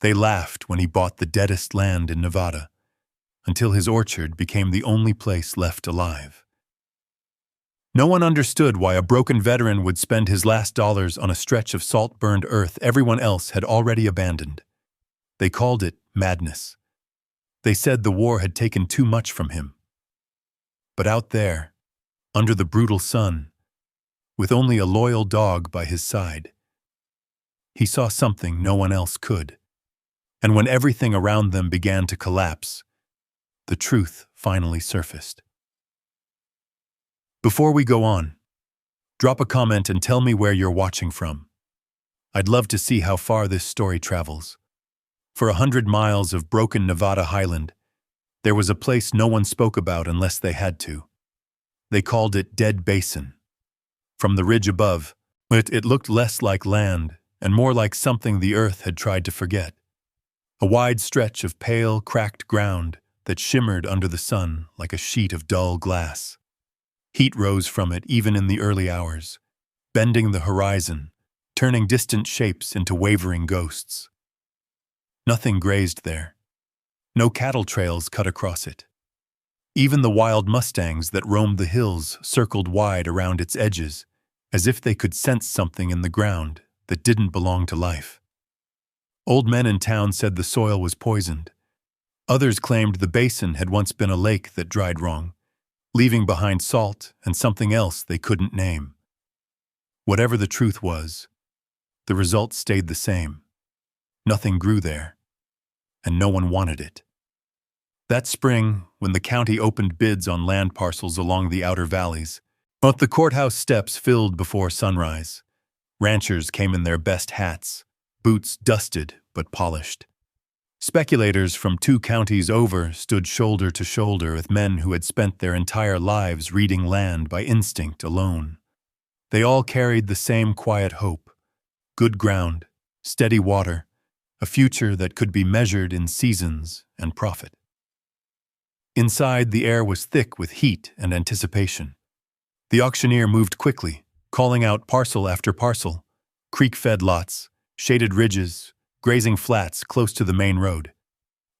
They laughed when he bought the deadest land in Nevada, until his orchard became the only place left alive. No one understood why a broken veteran would spend his last dollars on a stretch of salt-burned earth everyone else had already abandoned. They called it madness. They said the war had taken too much from him. But out there, under the brutal sun, with only a loyal dog by his side, he saw something no one else could. And when everything around them began to collapse, the truth finally surfaced. Before we go on, drop a comment and tell me where you're watching from. I'd love to see how far this story travels. For 100 miles of broken Nevada highland, there was a place no one spoke about unless they had to. They called it Dead Basin. From the ridge above, it looked less like land and more like something the earth had tried to forget. A wide stretch of pale, cracked ground that shimmered under the sun like a sheet of dull glass. Heat rose from it even in the early hours, bending the horizon, turning distant shapes into wavering ghosts. Nothing grazed there. No cattle trails cut across it. Even the wild mustangs that roamed the hills circled wide around its edges, as if they could sense something in the ground that didn't belong to life. Old men in town said the soil was poisoned. Others claimed the basin had once been a lake that dried wrong, leaving behind salt and something else they couldn't name. Whatever the truth was, the result stayed the same. Nothing grew there, and no one wanted it. That spring, when the county opened bids on land parcels along the outer valleys, but the courthouse steps filled before sunrise. Ranchers came in their best hats, boots dusted but polished. Speculators from 2 counties over stood shoulder to shoulder with men who had spent their entire lives reading land by instinct alone. They all carried the same quiet hope: good ground, steady water, a future that could be measured in seasons and profit. Inside, the air was thick with heat and anticipation. The auctioneer moved quickly, calling out parcel after parcel: creek-fed lots, shaded ridges, grazing flats close to the main road.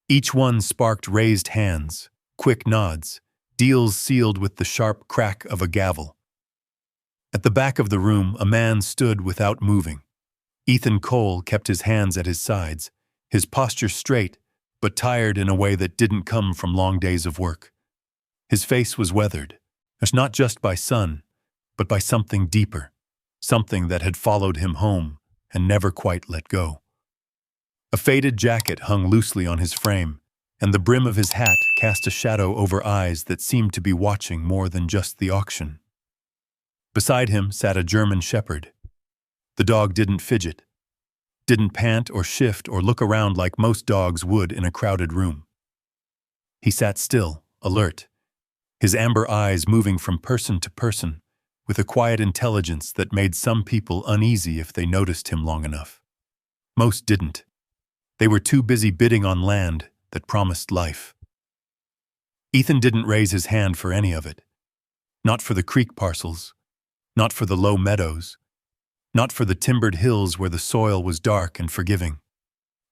Each one sparked raised hands, quick nods, deals sealed with the sharp crack of a gavel. At the back of the room, a man stood without moving. Ethan Cole kept his hands at his sides, his posture straight, but tired in a way that didn't come from long days of work. His face was weathered, not just by sun, but by something deeper, something that had followed him home and never quite let go. A faded jacket hung loosely on his frame, and the brim of his hat cast a shadow over eyes that seemed to be watching more than just the auction. Beside him sat a German shepherd. The dog didn't fidget, didn't pant or shift or look around like most dogs would in a crowded room. He sat still, alert, his amber eyes moving from person to person, with a quiet intelligence that made some people uneasy if they noticed him long enough. Most didn't. They were too busy bidding on land that promised life. Ethan didn't raise his hand for any of it. Not for the creek parcels, not for the low meadows, not for the timbered hills where the soil was dark and forgiving.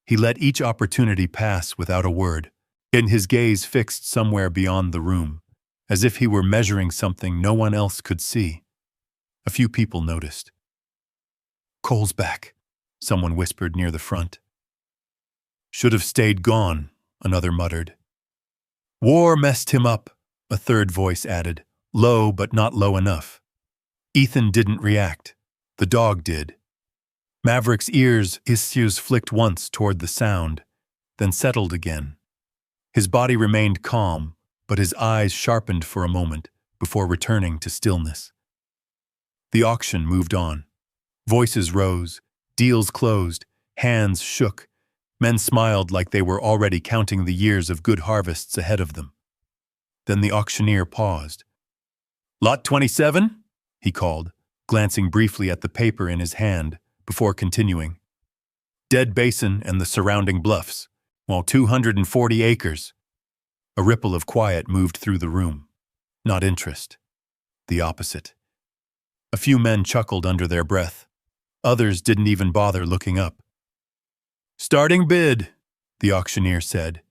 He let each opportunity pass without a word, in his gaze fixed somewhere beyond the room, as if he were measuring something no one else could see. A few people noticed. "Cole's back," someone whispered near the front. "Should have stayed gone," another muttered. "War messed him up," a third voice added, low but not low enough. Ethan didn't react. The dog did. Maverick's ears flicked once toward the sound, then settled again. His body remained calm, but his eyes sharpened for a moment before returning to stillness. The auction moved on. Voices rose, deals closed, hands shook. Men smiled like they were already counting the years of good harvests ahead of them. Then the auctioneer paused. "Lot 27?" he called, glancing briefly at the paper in his hand before continuing. "Dead Basin and the surrounding bluffs, while 240 acres. A ripple of quiet moved through the room. Not interest. The opposite. A few men chuckled under their breath. Others didn't even bother looking up. Starting bid, the auctioneer said,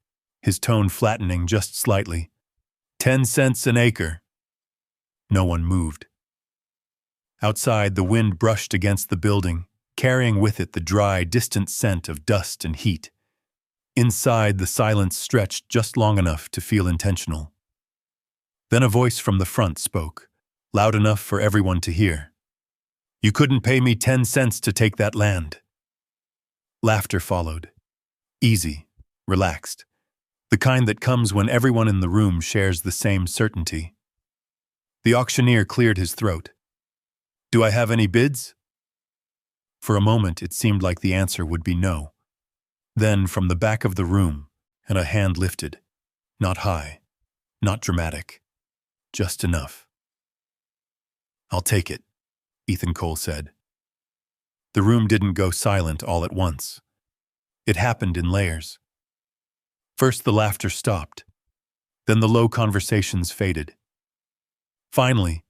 his tone flattening just slightly. 10 cents an acre. No one moved. Outside, the wind brushed against the building, carrying with it the dry, distant scent of dust and heat. Inside, the silence stretched just long enough to feel intentional. Then a voice from the front spoke, loud enough for everyone to hear. You couldn't pay me 10 cents to take that land. Laughter followed. Easy, relaxed. The kind that comes when everyone in the room shares the same certainty. The auctioneer cleared his throat. Do I have any bids? For a moment, it seemed like the answer would be no. Then, from the back of the room, and a hand lifted. Not high, not dramatic, just enough. I'll take it, Ethan Cole said. The room didn't go silent all at once. It happened in layers. First, the laughter stopped. Then the low conversations faded. Finally,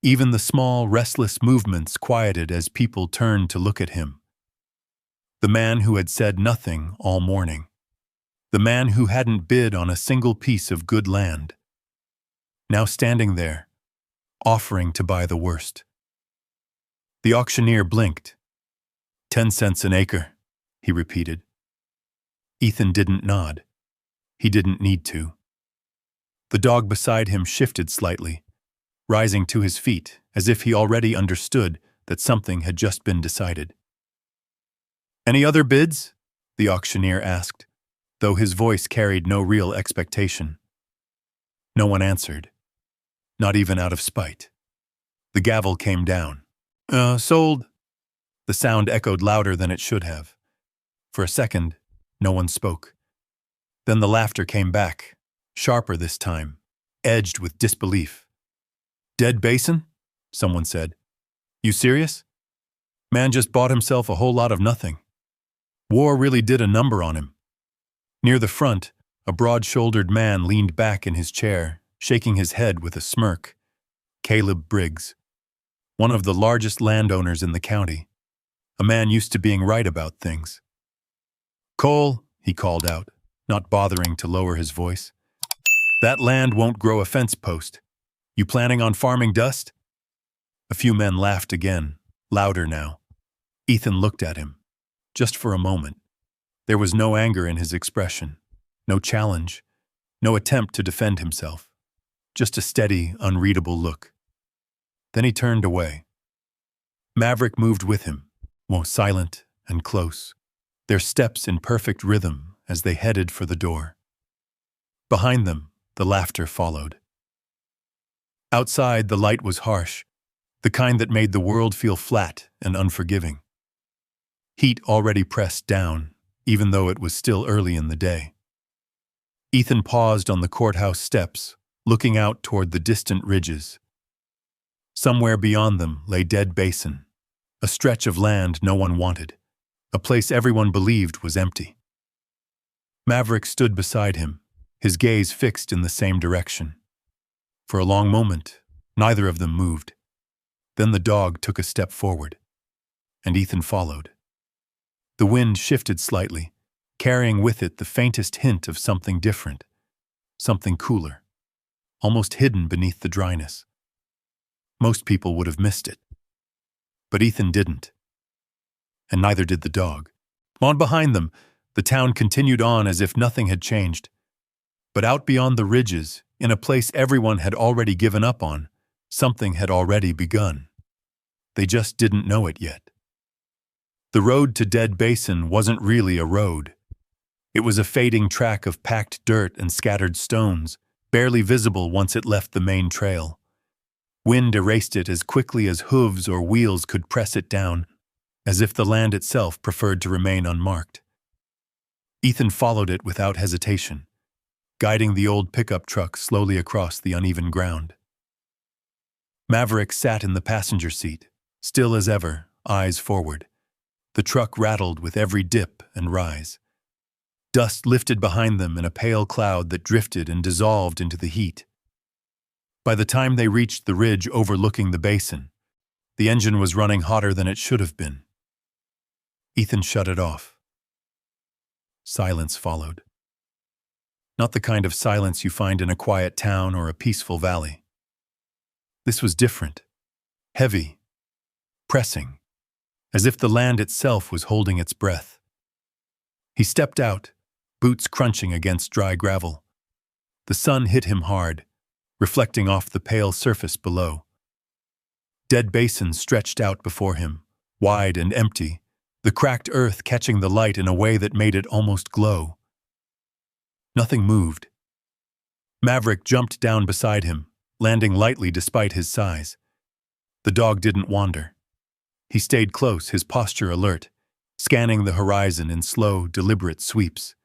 even the small, restless movements quieted as people turned to look at him. The man who had said nothing all morning. The man who hadn't bid on a single piece of good land. Now standing there, offering to buy the worst. The auctioneer blinked. 10 cents an acre, he repeated. Ethan didn't nod. He didn't need to. The dog beside him shifted slightly, rising to his feet as if he already understood that something had just been decided. Any other bids? The auctioneer asked, though his voice carried no real expectation. No one answered, not even out of spite. The gavel came down. Sold. The sound echoed louder than it should have. For a second, no one spoke. Then the laughter came back, sharper this time, edged with disbelief. Dead basin? Someone said. You serious? Man just bought himself a whole lot of nothing. War really did a number on him. Near the front, a broad-shouldered man leaned back in his chair, shaking his head with a smirk. Caleb Briggs, one of the largest landowners in the county. A man used to being right about things. Cole, he called out, not bothering to lower his voice. That land won't grow a fence post. You planning on farming dust? A few men laughed again, louder now. Ethan looked at him. Just for a moment. There was no anger in his expression, no challenge, no attempt to defend himself. Just a steady, unreadable look. Then he turned away. Maverick moved with him, more silent and close, their steps in perfect rhythm as they headed for the door. Behind them, the laughter followed. Outside, the light was harsh, the kind that made the world feel flat and unforgiving. Heat already pressed down, even though it was still early in the day. Ethan paused on the courthouse steps, looking out toward the distant ridges. Somewhere beyond them lay Dead Basin, a stretch of land no one wanted, a place everyone believed was empty. Maverick stood beside him, his gaze fixed in the same direction. For a long moment, neither of them moved. Then the dog took a step forward, and Ethan followed. The wind shifted slightly, carrying with it the faintest hint of something different, something cooler, almost hidden beneath the dryness. Most people would have missed it. But Ethan didn't. And neither did the dog. On behind them, the town continued on as if nothing had changed. But out beyond the ridges, in a place everyone had already given up on, something had already begun. They just didn't know it yet. The road to Dead Basin wasn't really a road. It was a fading track of packed dirt and scattered stones, barely visible once it left the main trail. Wind erased it as quickly as hooves or wheels could press it down, as if the land itself preferred to remain unmarked. Ethan followed it without hesitation, guiding the old pickup truck slowly across the uneven ground. Maverick sat in the passenger seat, still as ever, eyes forward. The truck rattled with every dip and rise. Dust lifted behind them in a pale cloud that drifted and dissolved into the heat. By the time they reached the ridge overlooking the basin, the engine was running hotter than it should have been. Ethan shut it off. Silence followed. Not the kind of silence you find in a quiet town or a peaceful valley. This was different, heavy, pressing, as if the land itself was holding its breath. He stepped out, boots crunching against dry gravel. The sun hit him hard, reflecting off the pale surface below. Dead basins stretched out before him, wide and empty, the cracked earth catching the light in a way that made it almost glow. Nothing moved. Maverick jumped down beside him, landing lightly despite his size. The dog didn't wander. He stayed close, his posture alert, scanning the horizon in slow, deliberate sweeps.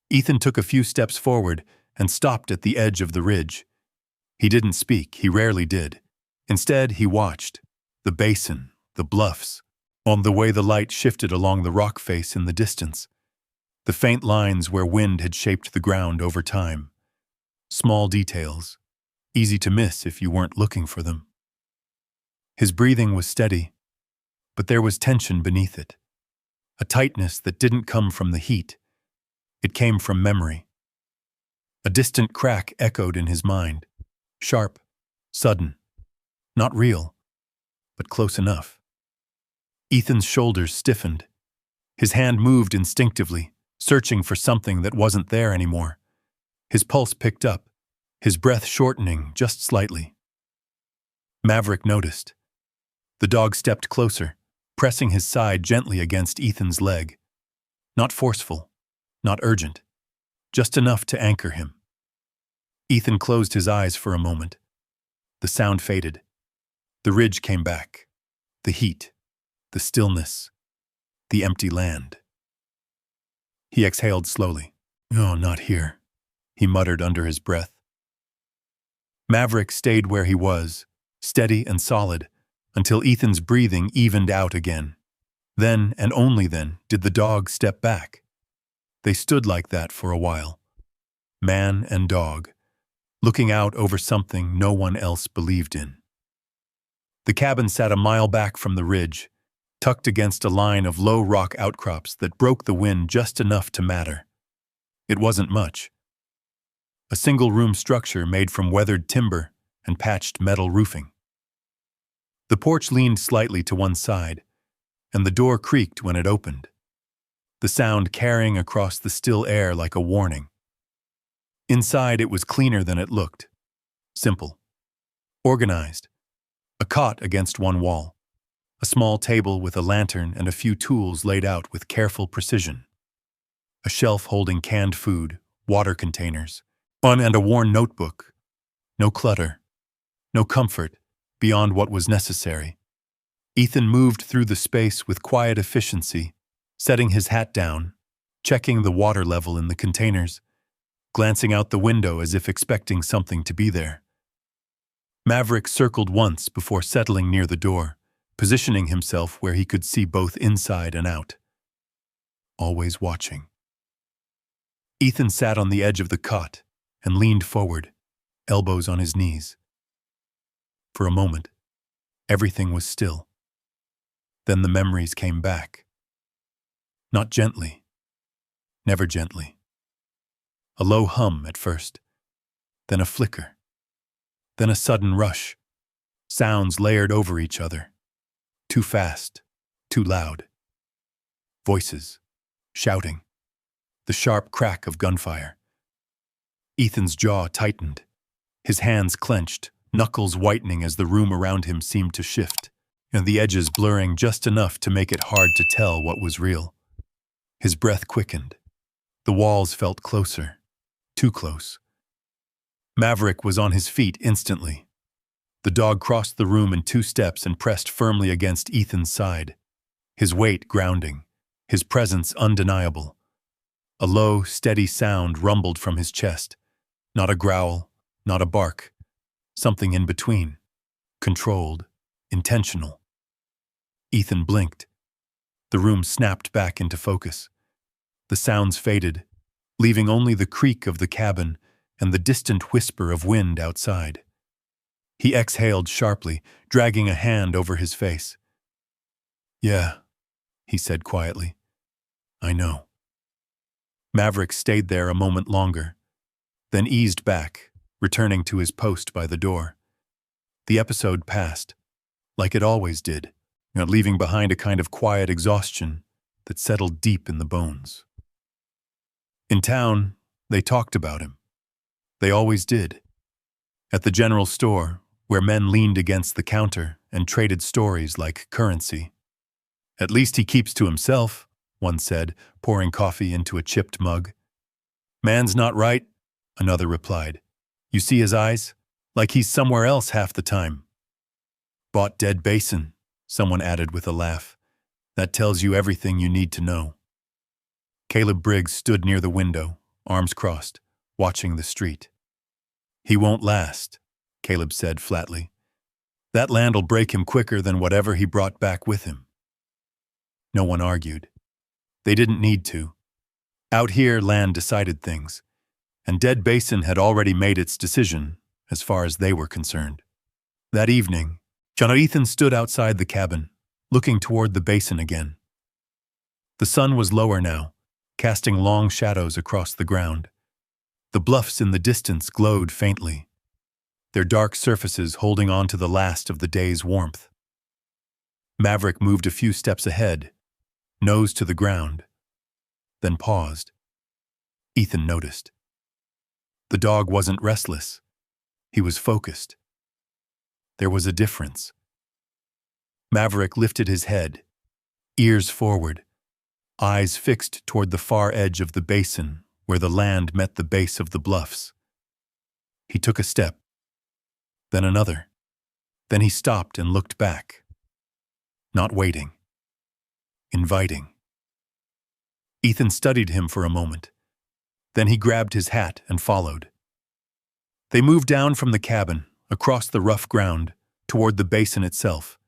Ethan took a few steps forward and stopped at the edge of the ridge. He didn't speak, he rarely did. Instead, he watched. The basin, the bluffs, on the way the light shifted along the rock face in the distance. The faint lines where wind had shaped the ground over time. Small details, easy to miss if you weren't looking for them. His breathing was steady, but there was tension beneath it. A tightness that didn't come from the heat. It came from memory. A distant crack echoed in his mind. Sharp, sudden. Not real, but close enough. Ethan's shoulders stiffened. His hand moved instinctively, searching for something that wasn't there anymore. His pulse picked up, his breath shortening just slightly. Maverick noticed. The dog stepped closer, pressing his side gently against Ethan's leg. Not forceful, not urgent, just enough to anchor him. Ethan closed his eyes for a moment. The sound faded. The ridge came back. The heat, the stillness, the empty land. He exhaled slowly. "Oh, not here," he muttered under his breath. Maverick stayed where he was, steady and solid, until Ethan's breathing evened out again. Then, and only then, did the dog step back. They stood like that for a while, man and dog, looking out over something no one else believed in. The cabin sat a mile back from the ridge, tucked against a line of low rock outcrops that broke the wind just enough to matter. It wasn't much. A single-room structure made from weathered timber and patched metal roofing. The porch leaned slightly to one side, and the door creaked when it opened, the sound carrying across the still air like a warning. Inside it was cleaner than it looked. Simple. Organized. A cot against one wall. A small table with a lantern and a few tools laid out with careful precision. A shelf holding canned food, water containers, and a worn notebook. No clutter. No comfort beyond what was necessary. Ethan moved through the space with quiet efficiency, setting his hat down, checking the water level in the containers, glancing out the window as if expecting something to be there. Maverick circled once before settling near the door, positioning himself where he could see both inside and out. Always watching. Ethan sat on the edge of the cot and leaned forward, elbows on his knees. For a moment, everything was still. Then the memories came back. Not gently. Never gently. A low hum at first, then a flicker, then a sudden rush. Sounds layered over each other. Too fast, too loud. Voices, shouting. The sharp crack of gunfire. Ethan's jaw tightened. His hands clenched, knuckles whitening as the room around him seemed to shift, and the edges blurring just enough to make it hard to tell what was real. His breath quickened. The walls felt closer, too close. Maverick was on his feet instantly. The dog crossed the room in 2 steps and pressed firmly against Ethan's side, his weight grounding, his presence undeniable. A low, steady sound rumbled from his chest. Not a growl, not a bark. Something in between. Controlled, intentional. Ethan blinked. The room snapped back into focus. The sounds faded, leaving only the creak of the cabin and the distant whisper of wind outside. He exhaled sharply, dragging a hand over his face. "Yeah," he said quietly. "I know." Maverick stayed there a moment longer, then eased back, returning to his post by the door. The episode passed, like it always did, leaving behind a kind of quiet exhaustion that settled deep in the bones. In town, they talked about him. They always did. At the general store, where men leaned against the counter and traded stories like currency. "At least he keeps to himself," one said, pouring coffee into a chipped mug. "Man's not right," another replied. "You see his eyes? Like he's somewhere else half the time." "Bought dead basin," someone added with a laugh. "That tells you everything you need to know." Caleb Briggs stood near the window, arms crossed, watching the street. "He won't last," Caleb said flatly. "That land'll break him quicker than whatever he brought back with him." No one argued. They didn't need to. Out here, land decided things, and Dead Basin had already made its decision, as far as they were concerned. That evening, Ethan stood outside the cabin, looking toward the basin again. The sun was lower now, casting long shadows across the ground. The bluffs in the distance glowed faintly, their dark surfaces holding on to the last of the day's warmth. Maverick moved a few steps ahead, nose to the ground, then paused. Ethan noticed. The dog wasn't restless. He was focused. There was a difference. Maverick lifted his head, ears forward, eyes fixed toward the far edge of the basin where the land met the base of the bluffs. He took a step, then another. Then he stopped and looked back. Not waiting. Inviting. Ethan studied him for a moment. Then he grabbed his hat and followed. They moved down from the cabin, across the rough ground, toward the basin itself.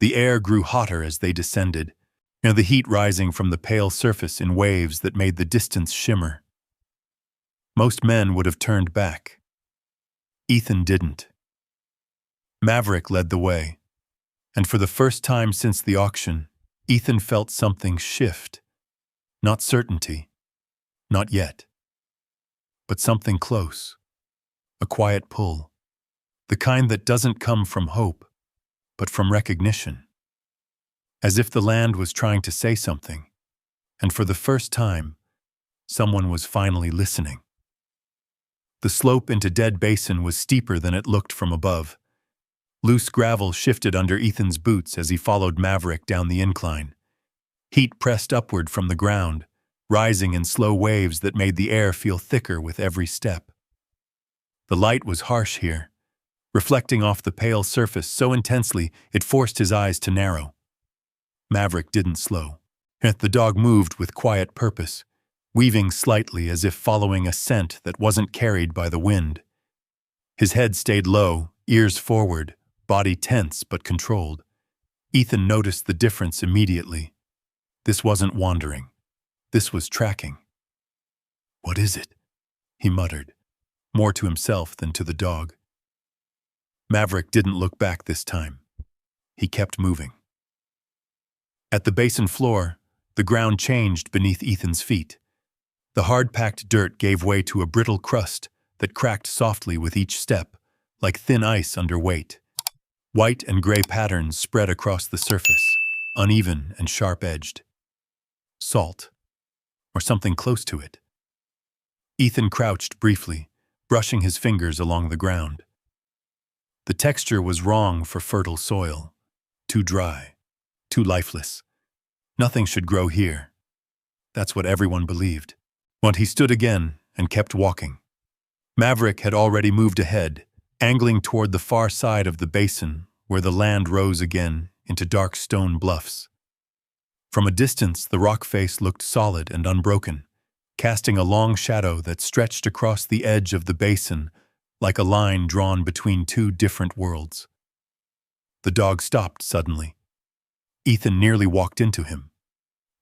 The air grew hotter as they descended, the heat rising from the pale surface in waves that made the distance shimmer. Most men would have turned back. Ethan didn't. Maverick led the way, and for the first time since the auction, Ethan felt something shift. Not certainty, not yet, but something close, a quiet pull, the kind that doesn't come from hope, but from recognition. As if the land was trying to say something, and for the first time, someone was finally listening. The slope into Dead Basin was steeper than it looked from above. Loose gravel shifted under Ethan's boots as he followed Maverick down the incline. Heat pressed upward from the ground, rising in slow waves that made the air feel thicker with every step. The light was harsh here, reflecting off the pale surface so intensely it forced his eyes to narrow. Maverick didn't slow. The dog moved with quiet purpose, weaving slightly as if following a scent that wasn't carried by the wind. His head stayed low, ears forward, body tense but controlled. Ethan noticed the difference immediately. This wasn't wandering. This was tracking. "What is it?" he muttered, more to himself than to the dog. Maverick didn't look back this time. He kept moving. At the basin floor, the ground changed beneath Ethan's feet. The hard-packed dirt gave way to a brittle crust that cracked softly with each step, like thin ice under weight. White and gray patterns spread across the surface, uneven and sharp-edged. Salt, or something close to it. Ethan crouched briefly, brushing his fingers along the ground. The texture was wrong for fertile soil. Too dry, too lifeless. Nothing should grow here. That's what everyone believed. But he stood again and kept walking. Maverick had already moved ahead, angling toward the far side of the basin where the land rose again into dark stone bluffs. From a distance, the rock face looked solid and unbroken, casting a long shadow that stretched across the edge of the basin like a line drawn between two different worlds. The dog stopped suddenly. Ethan nearly walked into him.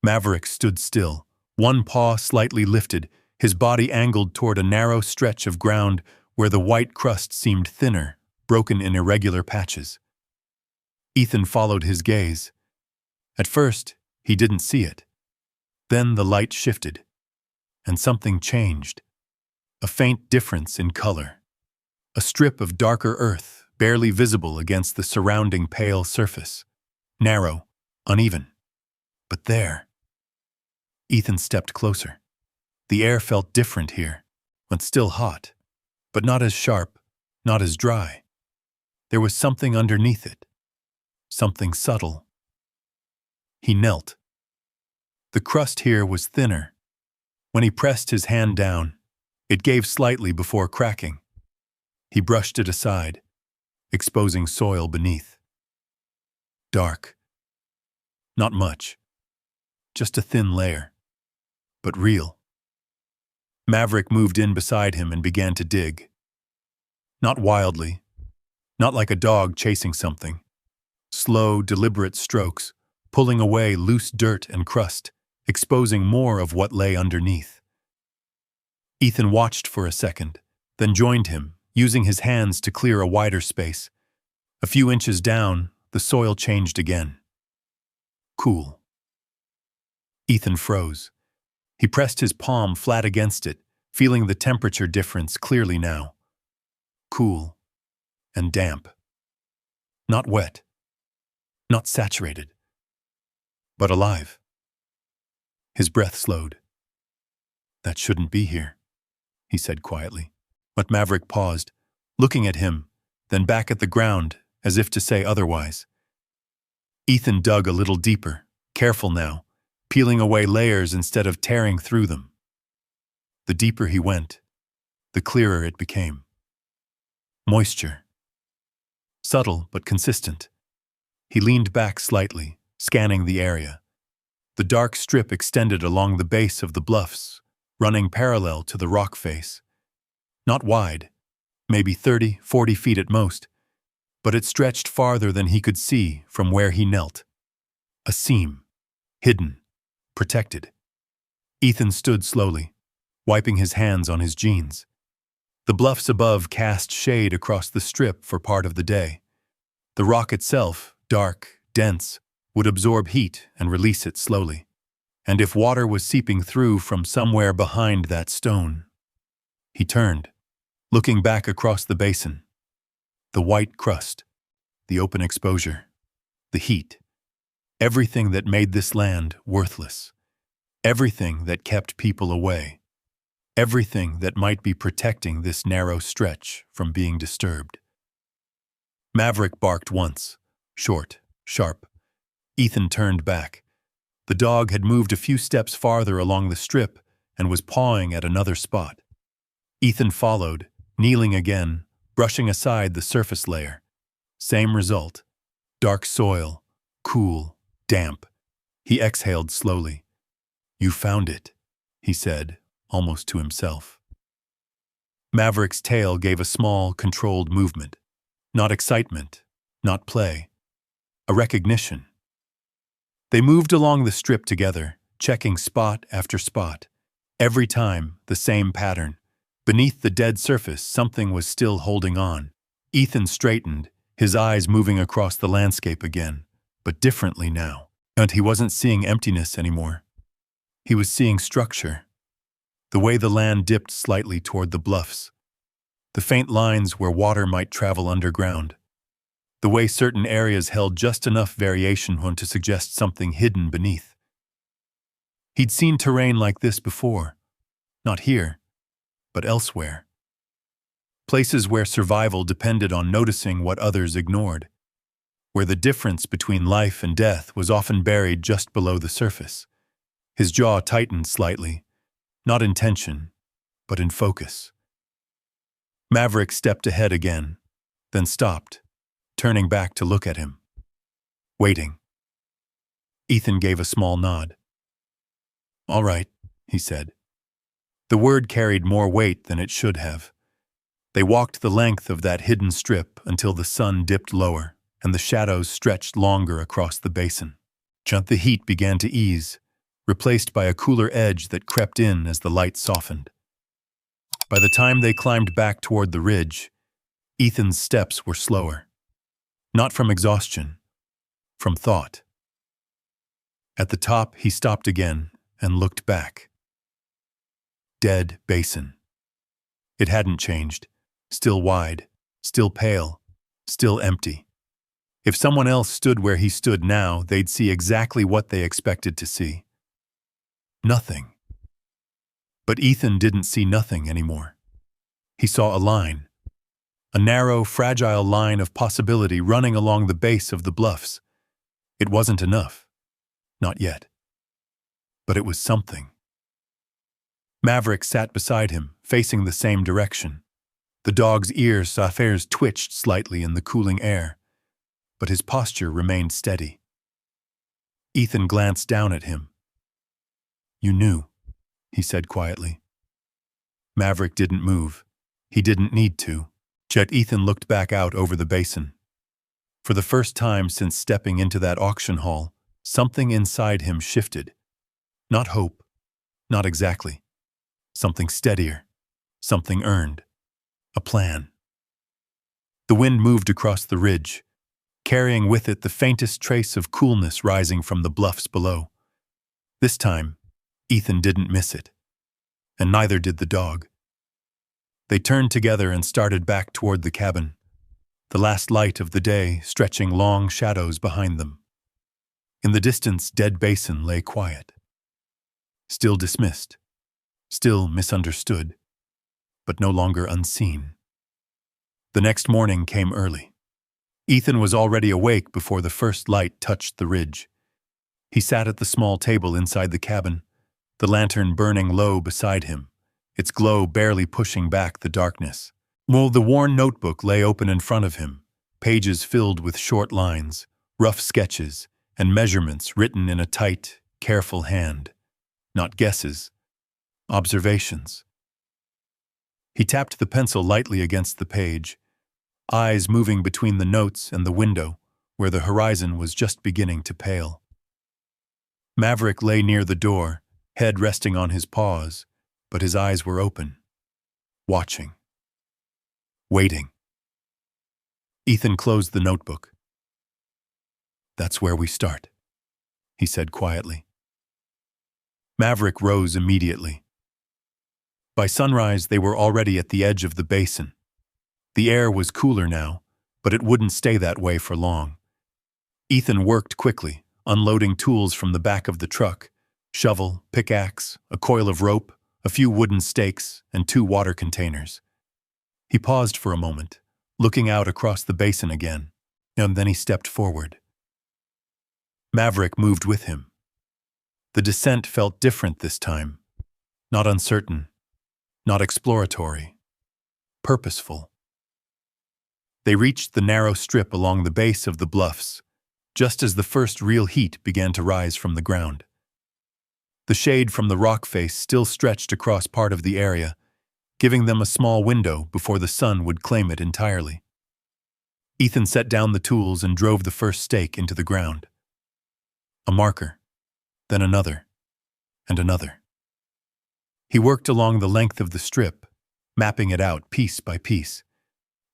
Maverick stood still, one paw slightly lifted, his body angled toward a narrow stretch of ground where the white crust seemed thinner, broken in irregular patches. Ethan followed his gaze. At first, he didn't see it. Then the light shifted. and something changed. A faint difference in color. A strip of darker earth, barely visible against the surrounding pale surface. Narrow, uneven. But there. Ethan stepped closer. The air felt different here, but still hot. But not as sharp, not as dry. There was something underneath it. Something subtle. He knelt. The crust here was thinner. When he pressed his hand down, it gave slightly before cracking. He brushed it aside, exposing soil beneath. Dark. Not much. Just a thin layer. But real. Maverick moved in beside him and began to dig. Not wildly. Not like a dog chasing something. Slow, deliberate strokes, pulling away loose dirt and crust, exposing more of what lay underneath. Ethan watched for a second, then joined him, using his hands to clear a wider space. A few inches down, the soil changed again. Cool. Ethan froze. He pressed his palm flat against it, feeling the temperature difference clearly now. Cool. And damp. Not wet. Not saturated. But alive. His breath slowed. That shouldn't be here, he said quietly. But Maverick paused, looking at him, then back at the ground, as if to say otherwise. Ethan dug a little deeper, careful now, peeling away layers instead of tearing through them. The deeper he went, the clearer it became. Moisture. Subtle but consistent. He leaned back slightly, scanning the area. The dark strip extended along the base of the bluffs, running parallel to the rock face. Not wide, maybe 30, 40 feet at most, but it stretched farther than he could see from where he knelt. A seam. Hidden. Protected. Ethan stood slowly, wiping his hands on his jeans. The bluffs above cast shade across the strip for part of the day. The rock itself, dark, dense, would absorb heat and release it slowly. And if water was seeping through from somewhere behind that stone. He turned, looking back across the basin. The white crust, the open exposure, the heat. Everything that made this land worthless. Everything that kept people away. Everything that might be protecting this narrow stretch from being disturbed. Maverick barked once, short, sharp. Ethan turned back. The dog had moved a few steps farther along the strip and was pawing at another spot. Ethan followed, kneeling again, brushing aside the surface layer. Same result. Dark soil, cool, damp. He exhaled slowly. "You found it," he said, almost to himself. Maverick's tail gave a small, controlled movement. Not excitement, not play. A recognition. They moved along the strip together, checking spot after spot. Every time, the same pattern. Beneath the dead surface, something was still holding on. Ethan straightened, his eyes moving across the landscape again, but differently now. And he wasn't seeing emptiness anymore. He was seeing structure. The way the land dipped slightly toward the bluffs. The faint lines where water might travel underground. The way certain areas held just enough variation to suggest something hidden beneath. He'd seen terrain like this before. Not here, but elsewhere. Places where survival depended on noticing what others ignored. Where the difference between life and death was often buried just below the surface. His jaw tightened slightly, not in tension, but in focus. Maverick stepped ahead again, then stopped, turning back to look at him. Waiting. Ethan gave a small nod. "All right," he said. The word carried more weight than it should have. They walked the length of that hidden strip until the sun dipped lower and the shadows stretched longer across the basin. The heat began to ease, replaced by a cooler edge that crept in as the light softened. By the time they climbed back toward the ridge, Ethan's steps were slower. Not from exhaustion, from thought. At the top, he stopped again and looked back. dead basin. It hadn't changed. Still wide, still pale, still empty. If someone else stood where he stood now, they'd see exactly what they expected to see. Nothing. But Ethan didn't see nothing anymore. He saw a line. A narrow, fragile line of possibility running along the base of the bluffs. It wasn't enough. Not yet. But it was something. Maverick sat beside him, facing the same direction. The dog's ears twitched slightly in the cooling air, but his posture remained steady. Ethan glanced down at him. "You knew," he said quietly. Maverick didn't move. He didn't need to. Yet Ethan looked back out over the basin. For the first time since stepping into that auction hall, something inside him shifted. Not hope. Not exactly. Something steadier. Something earned. A plan. The wind moved across the ridge, carrying with it the faintest trace of coolness rising from the bluffs below. This time, Ethan didn't miss it. And neither did the dog. They turned together and started back toward the cabin, the last light of the day stretching long shadows behind them. In the distance, dead basin lay quiet. Still dismissed, still misunderstood, but no longer unseen. The next morning came early. Ethan was already awake before the first light touched the ridge. He sat at the small table inside the cabin, the lantern burning low beside him, its glow barely pushing back the darkness. The worn notebook lay open in front of him, pages filled with short lines, rough sketches, and measurements written in a tight, careful hand. Not guesses, observations. He tapped the pencil lightly against the page, eyes moving between the notes and the window, where the horizon was just beginning to pale. Maverick lay near the door, head resting on his paws, but his eyes were open, watching, waiting. Ethan closed the notebook. "That's where we start," he said quietly. Maverick rose immediately. By sunrise, they were already at the edge of the basin. The air was cooler now, but it wouldn't stay that way for long. Ethan worked quickly, unloading tools from the back of the truck: shovel, pickaxe, a coil of rope, a few wooden stakes, and 2 water containers. He paused for a moment, looking out across the basin again, and then he stepped forward. Maverick moved with him. The descent felt different this time. Not uncertain, not exploratory, purposeful. They reached the narrow strip along the base of the bluffs, just as the first real heat began to rise from the ground. The shade from the rock face still stretched across part of the area, giving them a small window before the sun would claim it entirely. Ethan set down the tools and drove the first stake into the ground. A marker, then another, and another. He worked along the length of the strip, mapping it out piece by piece,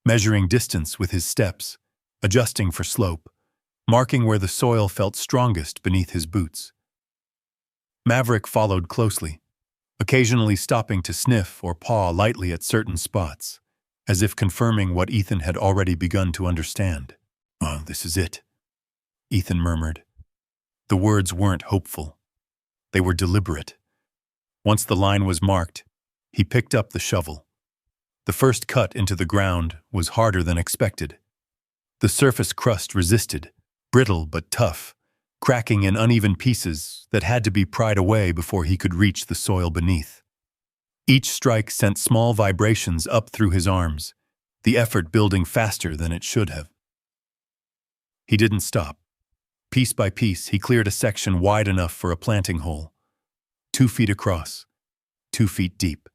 measuring distance with his steps, adjusting for slope, marking where the soil felt strongest beneath his boots. Maverick followed closely, occasionally stopping to sniff or paw lightly at certain spots, as if confirming what Ethan had already begun to understand. "Oh, this is it," Ethan murmured. The words weren't hopeful. They were deliberate. Once the line was marked, he picked up the shovel. The first cut into the ground was harder than expected. The surface crust resisted, brittle but tough, cracking in uneven pieces that had to be pried away before he could reach the soil beneath. Each strike sent small vibrations up through his arms, the effort building faster than it should have. He didn't stop. Piece by piece, he cleared a section wide enough for a planting hole, 2 feet across, 2 feet deep.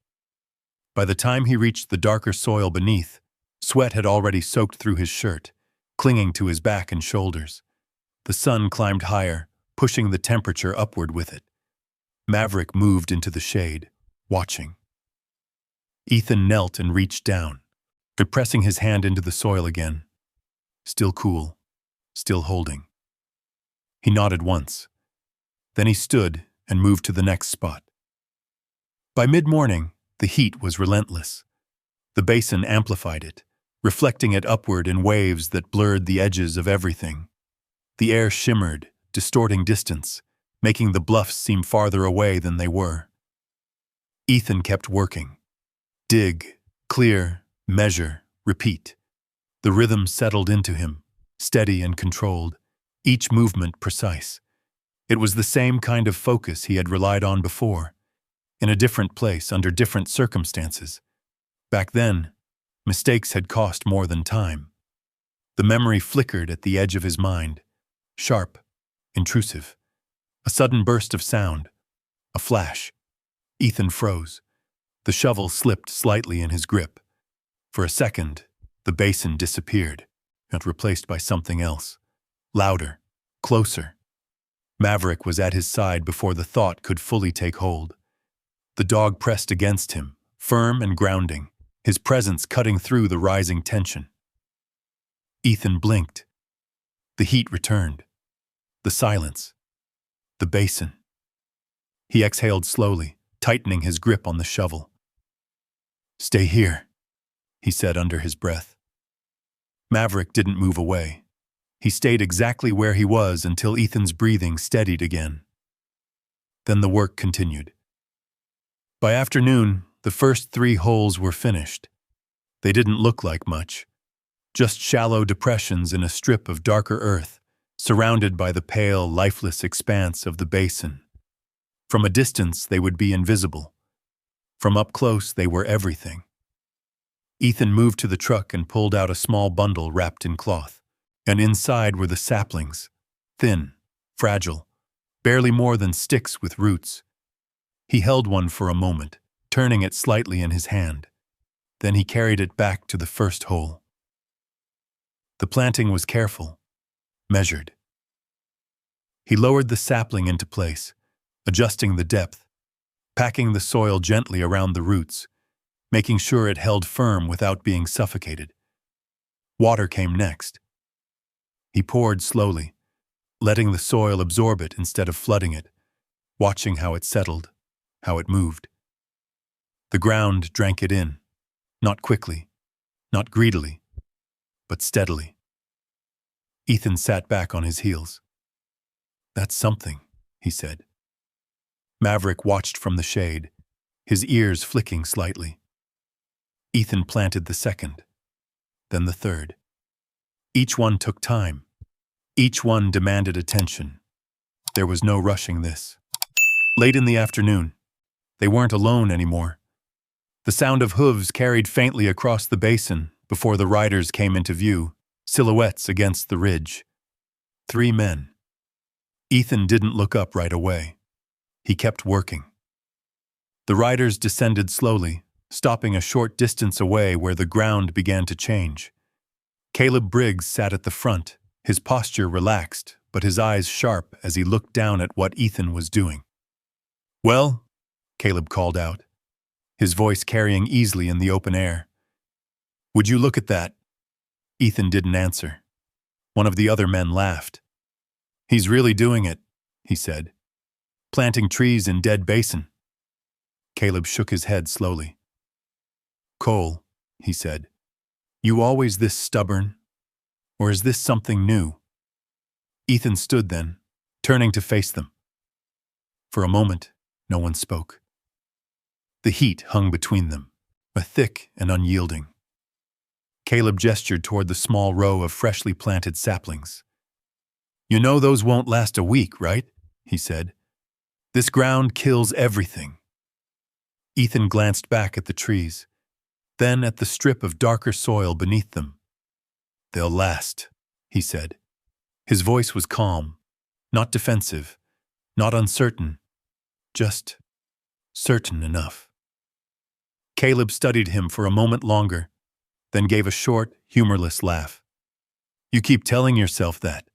By the time he reached the darker soil beneath, sweat had already soaked through his shirt, clinging to his back and shoulders. The sun climbed higher, pushing the temperature upward with it. Maverick moved into the shade, watching. Ethan knelt and reached down, pressing his hand into the soil again. Still cool, still holding. He nodded once. Then he stood and moved to the next spot. By mid-morning, the heat was relentless. The basin amplified it, reflecting it upward in waves that blurred the edges of everything. The air shimmered, distorting distance, making the bluffs seem farther away than they were. Ethan kept working. Dig, clear, measure, repeat. The rhythm settled into him, steady and controlled, each movement precise. It was the same kind of focus he had relied on before, in a different place under different circumstances. Back then, mistakes had cost more than time. The memory flickered at the edge of his mind, sharp, intrusive. A sudden burst of sound, a flash. Ethan froze. The shovel slipped slightly in his grip. For a second, the basin disappeared, and replaced by something else. Louder, closer. Maverick was at his side before the thought could fully take hold. The dog pressed against him, firm and grounding, his presence cutting through the rising tension. Ethan blinked. The heat returned. The silence. The basin. He exhaled slowly, tightening his grip on the shovel. "Stay here," he said under his breath. Maverick didn't move away. He stayed exactly where he was until Ethan's breathing steadied again. Then the work continued. By afternoon, the first 3 holes were finished. They didn't look like much, just shallow depressions in a strip of darker earth, surrounded by the pale, lifeless expanse of the basin. From a distance, they would be invisible. From up close, they were everything. Ethan moved to the truck and pulled out a small bundle wrapped in cloth, and inside were the saplings, thin, fragile, barely more than sticks with roots. He held one for a moment, turning it slightly in his hand. Then he carried it back to the first hole. The planting was careful, measured. He lowered the sapling into place, adjusting the depth, packing the soil gently around the roots, making sure it held firm without being suffocated. Water came next. He poured slowly, letting the soil absorb it instead of flooding it, watching how it settled, how it moved. The ground drank it in, not quickly, not greedily, but steadily. Ethan sat back on his heels. "That's something," he said. Maverick watched from the shade, his ears flicking slightly. Ethan planted the second, then the third. Each one took time. Each one demanded attention. There was no rushing this. Late in the afternoon, they weren't alone anymore. The sound of hooves carried faintly across the basin before the riders came into view, silhouettes against the ridge. 3 men. Ethan didn't look up right away. He kept working. The riders descended slowly, stopping a short distance away where the ground began to change. Caleb Briggs sat at the front, his posture relaxed, but his eyes sharp as he looked down at what Ethan was doing. "Well," Caleb called out, his voice carrying easily in the open air. "Would you look at that?" Ethan didn't answer. One of the other men laughed. "He's really doing it," he said. "Planting trees in dead basin." Caleb shook his head slowly. "Cole," he said, "you always this stubborn? Or is this something new?" Ethan stood then, turning to face them. For a moment, no one spoke. The heat hung between them, a thick and unyielding. Caleb gestured toward the small row of freshly planted saplings. "You know those won't last a week, right?" he said. "This ground kills everything." Ethan glanced back at the trees, then at the strip of darker soil beneath them. "They'll last," he said. His voice was calm, not defensive, not uncertain, just certain enough. Caleb studied him for a moment longer, then gave a short, humorless laugh. "You keep telling yourself that."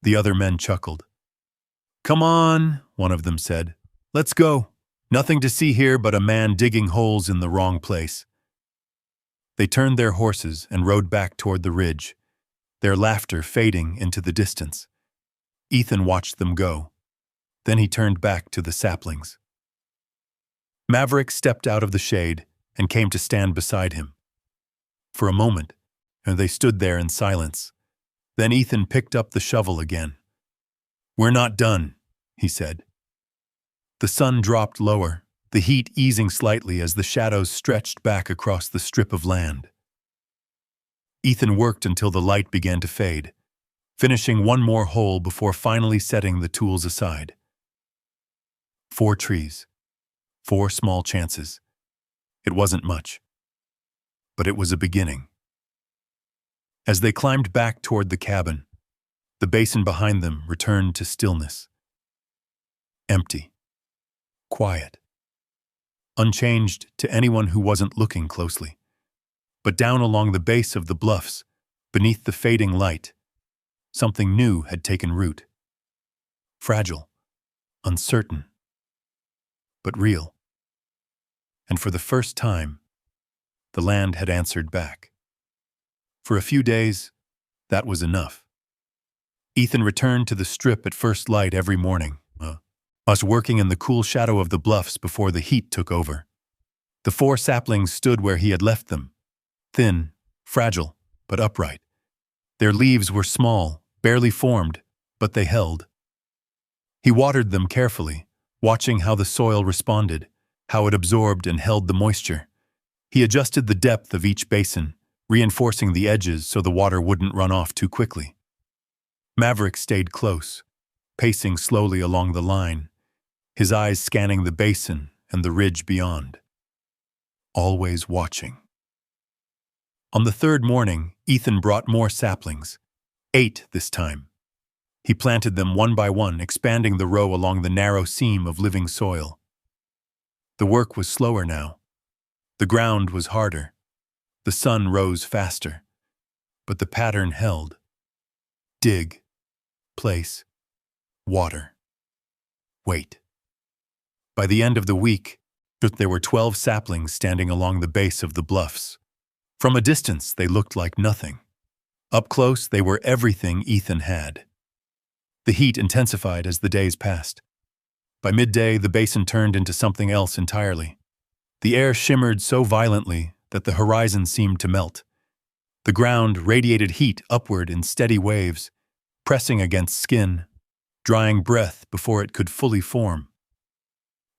The other men chuckled. "Come on," one of them said. "Let's go. Nothing to see here but a man digging holes in the wrong place." They turned their horses and rode back toward the ridge, their laughter fading into the distance. Ethan watched them go. Then he turned back to the saplings. Maverick stepped out of the shade and came to stand beside him. For a moment, and they stood there in silence. Then Ethan picked up the shovel again. "We're not done," he said. The sun dropped lower, the heat easing slightly as the shadows stretched back across the strip of land. Ethan worked until the light began to fade, finishing one more hole before finally setting the tools aside. 4 trees, 4 small chances. It wasn't much, but it was a beginning. As they climbed back toward the cabin, the basin behind them returned to stillness. Empty. Quiet. Unchanged to anyone who wasn't looking closely. But down along the base of the bluffs, beneath the fading light, something new had taken root. Fragile, uncertain, but real. And for the first time, the land had answered back. For a few days, that was enough. Ethan returned to the strip at first light every morning, us working in the cool shadow of the bluffs before the heat took over. The 4 saplings stood where he had left them, thin, fragile, but upright. Their leaves were small, barely formed, but they held. He watered them carefully, watching how the soil responded, how it absorbed and held the moisture. He adjusted the depth of each basin, reinforcing the edges so the water wouldn't run off too quickly. Maverick stayed close, pacing slowly along the line, his eyes scanning the basin and the ridge beyond. Always watching. On the 3rd morning, Ethan brought more saplings, 8 this time. He planted them one by one, expanding the row along the narrow seam of living soil. The work was slower now. The ground was harder. The sun rose faster. But the pattern held. Dig. Place. Water. Wait. By the end of the week, there were 12 saplings standing along the base of the bluffs. From a distance, they looked like nothing. Up close, they were everything Ethan had. The heat intensified as the days passed. By midday, the basin turned into something else entirely. The air shimmered so violently that the horizon seemed to melt. The ground radiated heat upward in steady waves, pressing against skin, drying breath before it could fully form.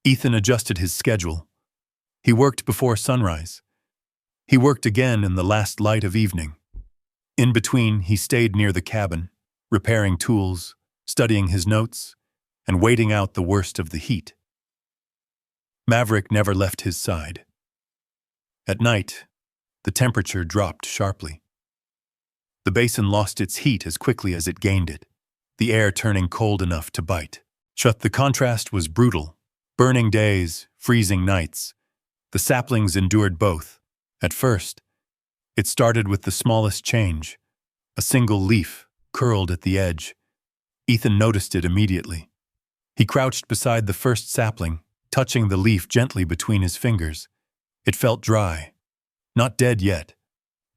Ethan adjusted his schedule. He worked before sunrise. He worked again in the last light of evening. In between, he stayed near the cabin, repairing tools, studying his notes, and waiting out the worst of the heat. Maverick never left his side. At night, the temperature dropped sharply. The basin lost its heat as quickly as it gained it, the air turning cold enough to bite. The contrast was brutal. Burning days, freezing nights. The saplings endured both. At first, it started with the smallest change, a single leaf curled at the edge. Ethan noticed it immediately. He crouched beside the first sapling, touching the leaf gently between his fingers. It felt dry, not dead yet,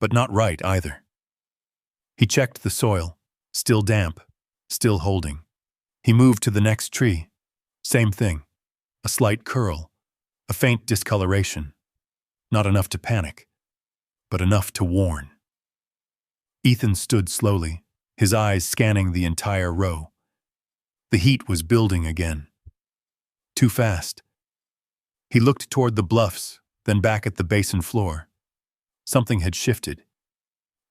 but not right either. He checked the soil, still damp, still holding. He moved to the next tree. Same thing. A slight curl, a faint discoloration. Not enough to panic, but enough to warn. Ethan stood slowly, his eyes scanning the entire row. The heat was building again. Too fast. He looked toward the bluffs, then back at the basin floor. Something had shifted.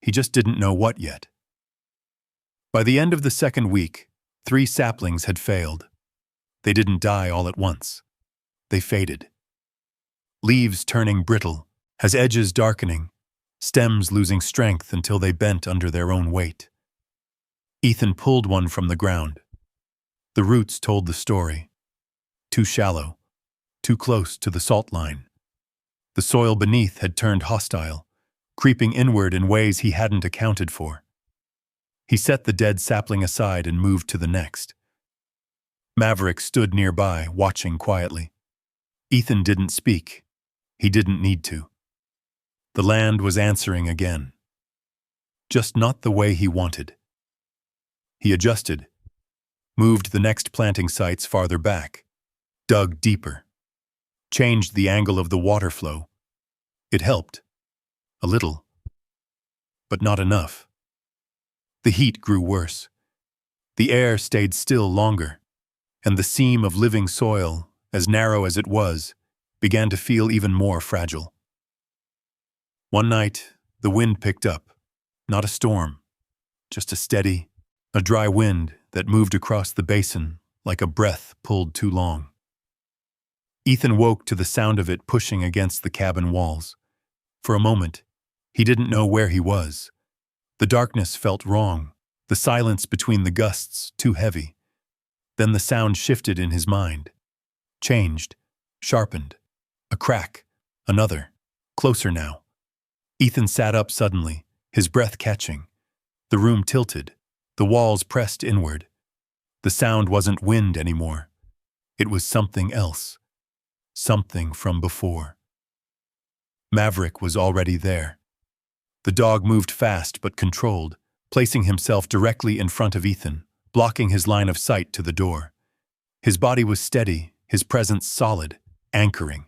He just didn't know what yet. By the end of the 2nd week, 3 saplings had failed. They didn't die all at once. They faded. Leaves turning brittle, as edges darkening, stems losing strength until they bent under their own weight. Ethan pulled one from the ground. The roots told the story. Too shallow, too close to the salt line. The soil beneath had turned hostile, creeping inward in ways he hadn't accounted for. He set the dead sapling aside and moved to the next. Maverick stood nearby, watching quietly. Ethan didn't speak. He didn't need to. The land was answering again. Just not the way he wanted. He adjusted, moved the next planting sites farther back, dug deeper. changed the angle of the water flow. It helped. A little. But not enough. The heat grew worse. The air stayed still longer, and the seam of living soil, as narrow as it was, began to feel even more fragile. One night, the wind picked up. Not a storm, just a dry wind that moved across the basin like a breath pulled too long. Ethan woke to the sound of it pushing against the cabin walls. For a moment, he didn't know where he was. The darkness felt wrong, the silence between the gusts too heavy. Then the sound shifted in his mind. Changed, sharpened. A crack, another, closer now. Ethan sat up suddenly, his breath catching. The room tilted, the walls pressed inward. The sound wasn't wind anymore. It was something else. Something from before. Maverick was already there. The dog moved fast but controlled, placing himself directly in front of Ethan, blocking his line of sight to the door. His body was steady, his presence solid, anchoring.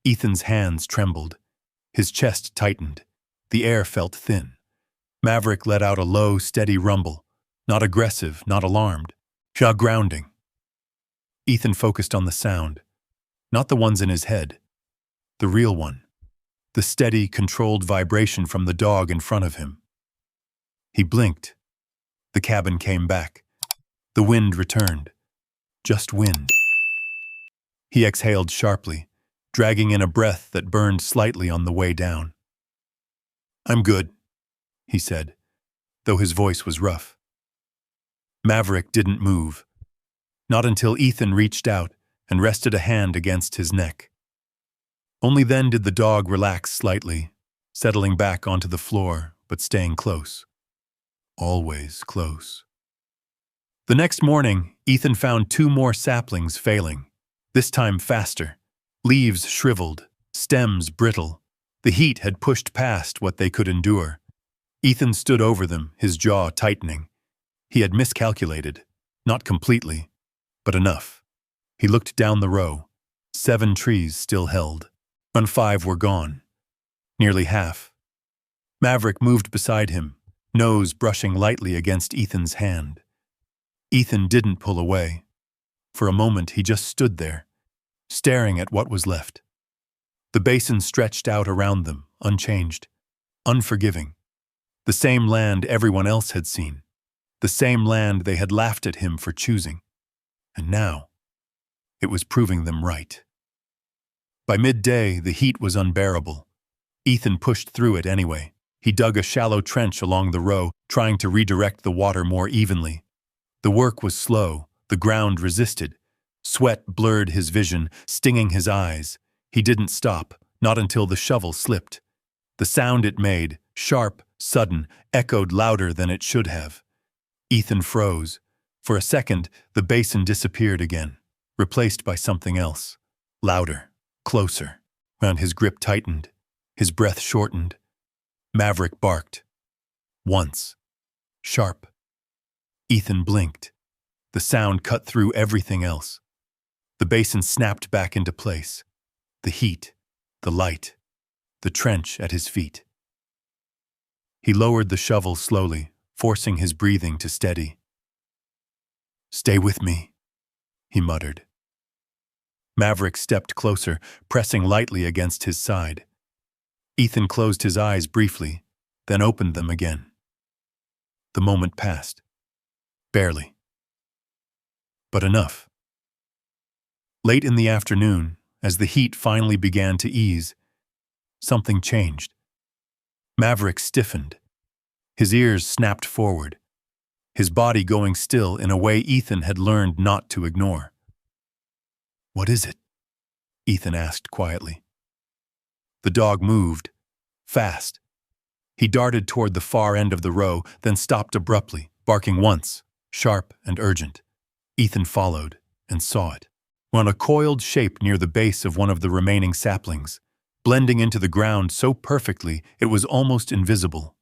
Ethan's hands trembled. His chest tightened. The air felt thin. Maverick let out a low, steady rumble. Not aggressive, not alarmed. Just grounding. Ethan focused on the sound. Not the ones in his head. The real one. The steady, controlled vibration from the dog in front of him. He blinked. The cabin came back. The wind returned. Just wind. He exhaled sharply, dragging in a breath that burned slightly on the way down. "I'm good," he said, though his voice was rough. Maverick didn't move. Not until Ethan reached out and rested a hand against his neck. Only then did the dog relax slightly, settling back onto the floor, but staying close. Always close. The next morning, Ethan found 2 more saplings failing, this time faster. Leaves shriveled, stems brittle. The heat had pushed past what they could endure. Ethan stood over them, his jaw tightening. He had miscalculated, not completely, but enough. He looked down the row. 7 trees still held, and 5 were gone. Nearly half. Maverick moved beside him, nose brushing lightly against Ethan's hand. Ethan didn't pull away. For a moment he just stood there, staring at what was left. The basin stretched out around them, unchanged, unforgiving. The same land everyone else had seen. The same land they had laughed at him for choosing. And now, it was proving them right. By midday, the heat was unbearable. Ethan pushed through it anyway. He dug a shallow trench along the row, trying to redirect the water more evenly. The work was slow. The ground resisted. Sweat blurred his vision, stinging his eyes. He didn't stop, not until the shovel slipped. The sound it made, sharp, sudden, echoed louder than it should have. Ethan froze. For a second, the basin disappeared again, replaced by something else. Louder, closer. And his grip tightened. His breath shortened. Maverick barked. Once. Sharp. Ethan blinked. The sound cut through everything else. The basin snapped back into place. The heat, the light, the trench at his feet. He lowered the shovel slowly, forcing his breathing to steady. "Stay with me," he muttered. Maverick stepped closer, pressing lightly against his side. Ethan closed his eyes briefly, then opened them again. The moment passed. Barely. But enough. Late in the afternoon, as the heat finally began to ease, something changed. Maverick stiffened. His ears snapped forward, his body going still in a way Ethan had learned not to ignore. "What is it?" Ethan asked quietly. The dog moved, fast. He darted toward the far end of the row, then stopped abruptly, barking once, sharp and urgent. Ethan followed and saw it. On a coiled shape near the base of one of the remaining saplings, blending into the ground so perfectly it was almost invisible.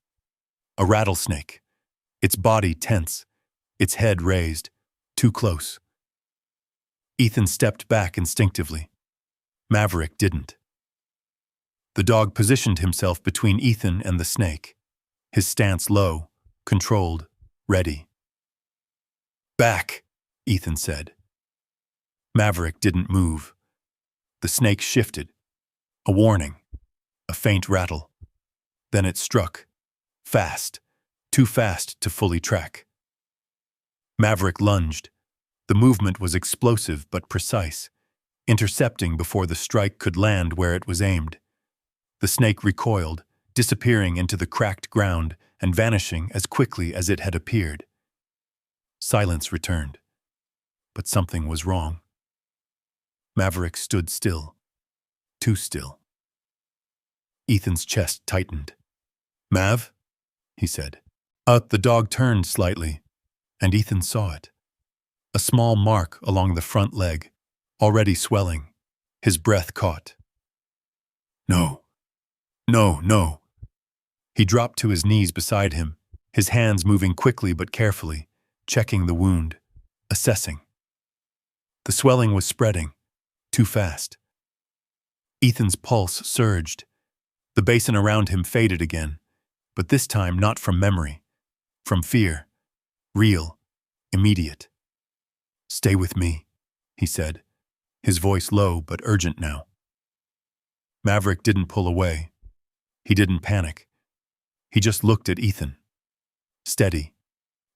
A rattlesnake, its body tense, its head raised, too close. Ethan stepped back instinctively. Maverick didn't. The dog positioned himself between Ethan and the snake, his stance low, controlled, ready. "Back," Ethan said. Maverick didn't move. The snake shifted. A warning. A faint rattle. Then it struck. Fast. Too fast to fully track. Maverick lunged. The movement was explosive but precise, intercepting before the strike could land where it was aimed. The snake recoiled, disappearing into the cracked ground and vanishing as quickly as it had appeared. Silence returned. But something was wrong. Maverick stood still. Too still. Ethan's chest tightened. "Mav?" he said. The dog turned slightly, and Ethan saw it. A small mark along the front leg, already swelling. His breath caught. "No. No, no." He dropped to his knees beside him, his hands moving quickly but carefully, checking the wound, assessing. The swelling was spreading, too fast. Ethan's pulse surged. The basin around him faded again, but this time not from memory, from fear. Real, immediate. "Stay with me," he said, his voice low but urgent now. Maverick didn't pull away. He didn't panic. He just looked at Ethan. Steady,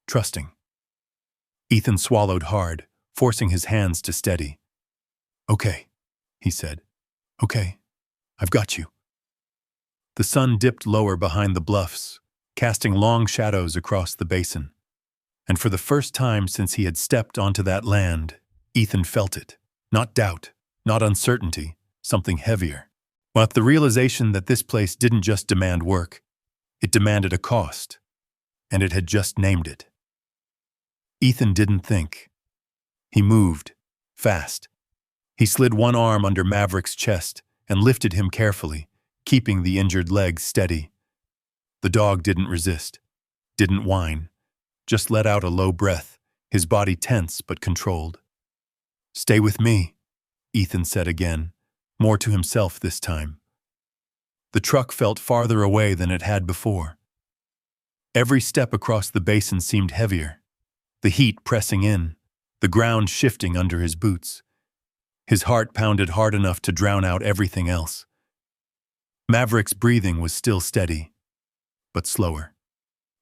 trusting. Ethan swallowed hard, forcing his hands to steady. "Okay," he said. "Okay, I've got you." The sun dipped lower behind the bluffs, casting long shadows across the basin. And for the first time since he had stepped onto that land, Ethan felt it. Not doubt, not uncertainty, something heavier. But the realization that this place didn't just demand work, it demanded a cost, and it had just named it. Ethan didn't think. He moved, fast. He slid one arm under Maverick's chest and lifted him carefully, keeping the injured leg steady. The dog didn't resist, didn't whine, just let out a low breath, his body tense but controlled. "Stay with me," Ethan said again, more to himself this time. The truck felt farther away than it had before. Every step across the basin seemed heavier, the heat pressing in, the ground shifting under his boots. His heart pounded hard enough to drown out everything else. Maverick's breathing was still steady, but slower.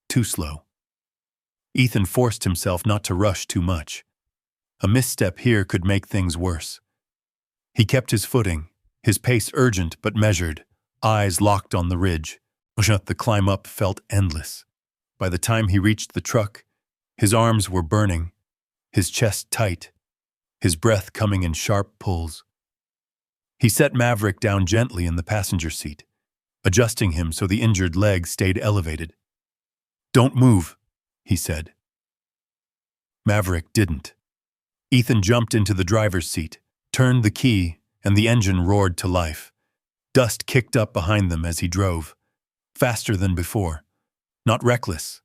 Too slow. Ethan forced himself not to rush too much. A misstep here could make things worse. He kept his footing, his pace urgent but measured, eyes locked on the ridge. The climb up felt endless. By the time he reached the truck, his arms were burning, his chest tight, his breath coming in sharp pulls. He set Maverick down gently in the passenger seat, adjusting him so the injured leg stayed elevated. "Don't move," he said. Maverick didn't. Ethan jumped into the driver's seat, turned the key, and the engine roared to life. Dust kicked up behind them as he drove, faster than before. Not reckless,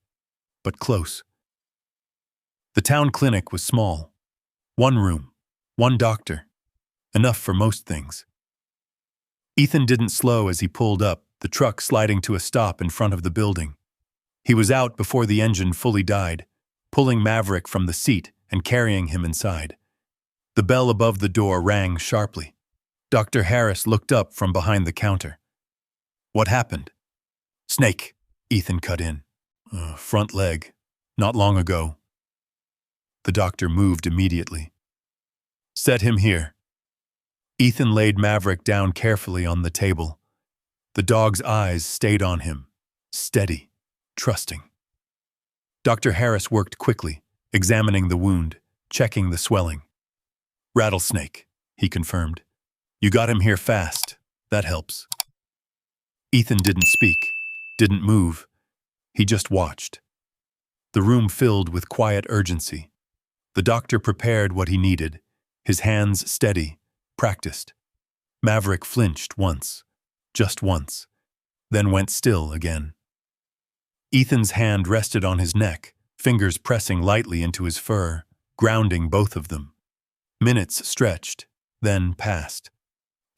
but close. The town clinic was small. One room, one doctor. Enough for most things. Ethan didn't slow as he pulled up, the truck sliding to a stop in front of the building. He was out before the engine fully died, pulling Maverick from the seat and carrying him inside. The bell above the door rang sharply. Dr. Harris looked up from behind the counter. "What happened?" "Snake," Ethan cut in. Front leg. Not long ago." The doctor moved immediately. "Set him here." Ethan laid Maverick down carefully on the table. The dog's eyes stayed on him, steady, trusting. Dr. Harris worked quickly, examining the wound, checking the swelling. "Rattlesnake," he confirmed. "You got him here fast. That helps." Ethan didn't speak, didn't move. He just watched. The room filled with quiet urgency. The doctor prepared what he needed, his hands steady, practiced. Maverick flinched once, just once, then went still again. Ethan's hand rested on his neck, fingers pressing lightly into his fur, grounding both of them. Minutes stretched, then passed.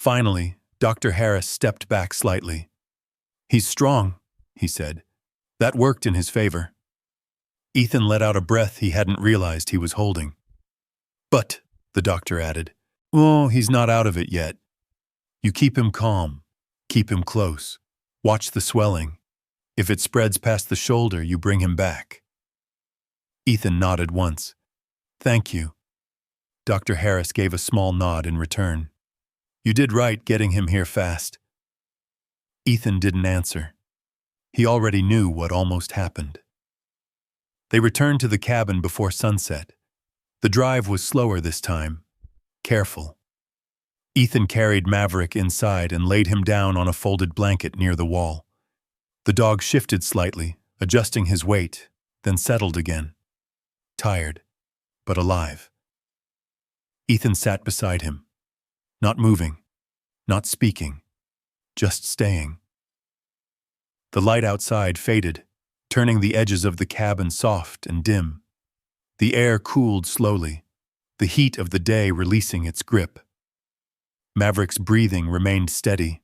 Finally, Dr. Harris stepped back slightly. "He's strong," he said. That worked in his favor. Ethan let out a breath he hadn't realized he was holding. "But," the doctor added, "oh, he's not out of it yet. You keep him calm. Keep him close. Watch the swelling. If it spreads past the shoulder, you bring him back." Ethan nodded once. "Thank you." Dr. Harris gave a small nod in return. "You did right getting him here fast." Ethan didn't answer. He already knew what almost happened. They returned to the cabin before sunset. The drive was slower this time. Careful. Ethan carried Maverick inside and laid him down on a folded blanket near the wall. The dog shifted slightly, adjusting his weight, then settled again. Tired, but alive. Ethan sat beside him, not moving, not speaking, just staying. The light outside faded, turning the edges of the cabin soft and dim. The air cooled slowly, the heat of the day releasing its grip. Maverick's breathing remained steady.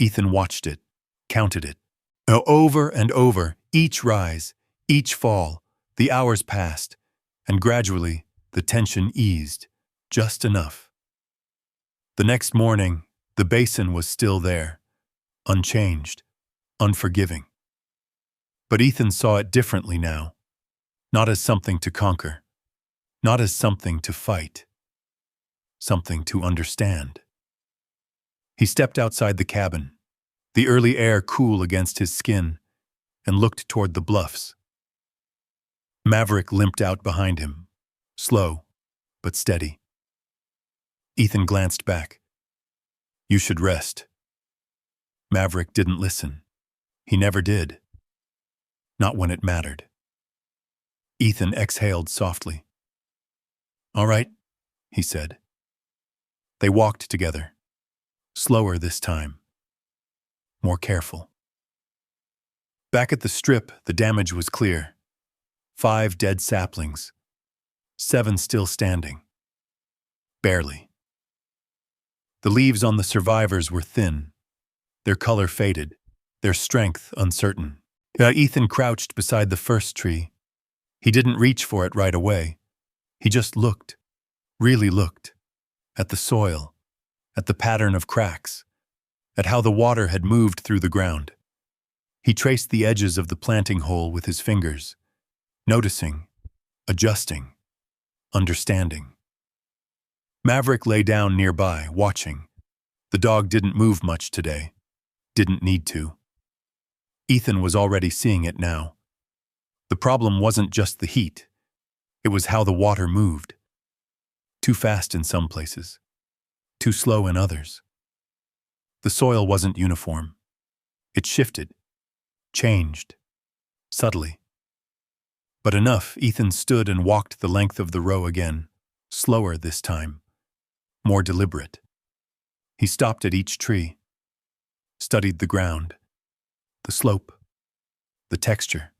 Ethan watched it, counted it. Over and over, each rise, each fall, the hours passed, and gradually the tension eased, just enough. The next morning, the basin was still there, unchanged, unforgiving. But Ethan saw it differently now, not as something to conquer, not as something to fight, something to understand. He stepped outside the cabin, the early air cool against his skin, and looked toward the bluffs. Maverick limped out behind him, slow but steady. Ethan glanced back. "You should rest." Maverick didn't listen. He never did. Not when it mattered. Ethan exhaled softly. "All right," he said. They walked together, slower this time, more careful. Back at the strip, the damage was clear. 5 dead saplings, 7 still standing. Barely. The leaves on the survivors were thin, their color faded, their strength uncertain. Ethan crouched beside the first tree. He didn't reach for it right away. He just looked, really looked, at the soil, at the pattern of cracks, at how the water had moved through the ground. He traced the edges of the planting hole with his fingers, noticing, adjusting, understanding. Maverick lay down nearby, watching. The dog didn't move much today, didn't need to. Ethan was already seeing it now. The problem wasn't just the heat. It was how the water moved. Too fast in some places, too slow in others. The soil wasn't uniform. It shifted, changed, subtly. But enough, Ethan stood and walked the length of the row again, slower this time, more deliberate. He stopped at each tree, studied the ground, the slope, the texture.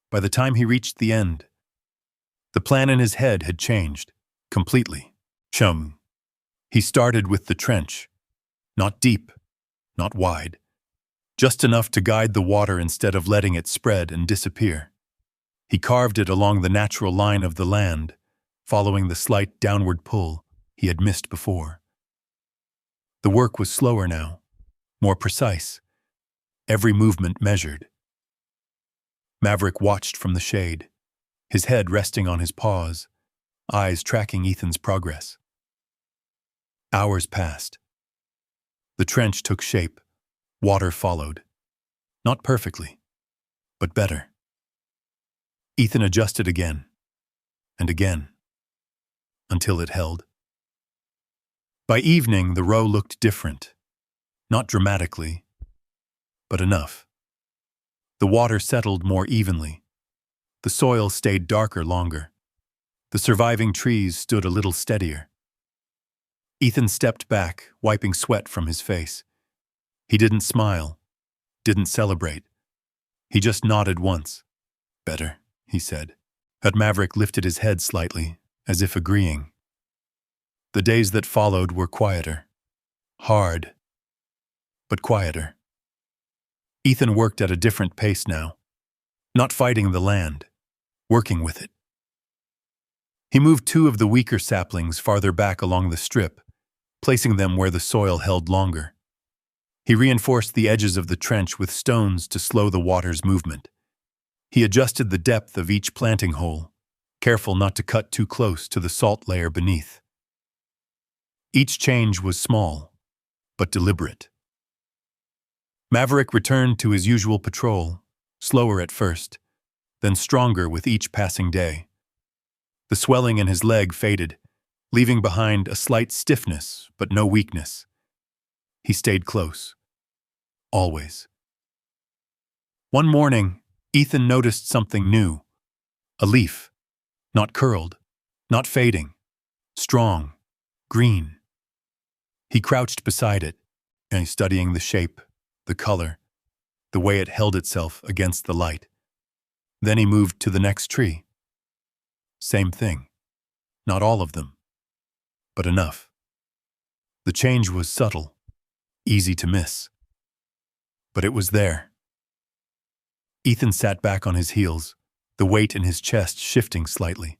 By the time he reached the end, the plan in his head had changed, completely. He started with the trench, not deep, not wide, just enough to guide the water instead of letting it spread and disappear. He carved it along the natural line of the land, following the slight downward pull he had missed before. The work was slower now, more precise, every movement measured. Maverick watched from the shade, his head resting on his paws, eyes tracking Ethan's progress. Hours passed. The trench took shape, water followed. Not perfectly, but better. Ethan adjusted again, and again, until it held. By evening, the row looked different, not dramatically, but enough. The water settled more evenly. The soil stayed darker longer. The surviving trees stood a little steadier. Ethan stepped back, wiping sweat from his face. He didn't smile, didn't celebrate. He just nodded once. "Better," he said. But Maverick lifted his head slightly, as if agreeing. The days that followed were quieter. hard, but quieter. Ethan worked at a different pace now, not fighting the land, working with it. He moved two of the weaker saplings farther back along the strip, placing them where the soil held longer. He reinforced the edges of the trench with stones to slow the water's movement. He adjusted the depth of each planting hole, careful not to cut too close to the salt layer beneath. Each change was small, but deliberate. Maverick returned to his usual patrol, slower at first, then stronger with each passing day. The swelling in his leg faded, leaving behind a slight stiffness but no weakness. He stayed close. Always. One morning, Ethan noticed something new. A leaf. Not curled, not fading. Strong. Green. He crouched beside it, studying the shape, the color, the way it held itself against the light. Then he moved to the next tree. Same thing. Not all of them, but enough. The change was subtle, easy to miss. But it was there. Ethan sat back on his heels, the weight in his chest shifting slightly.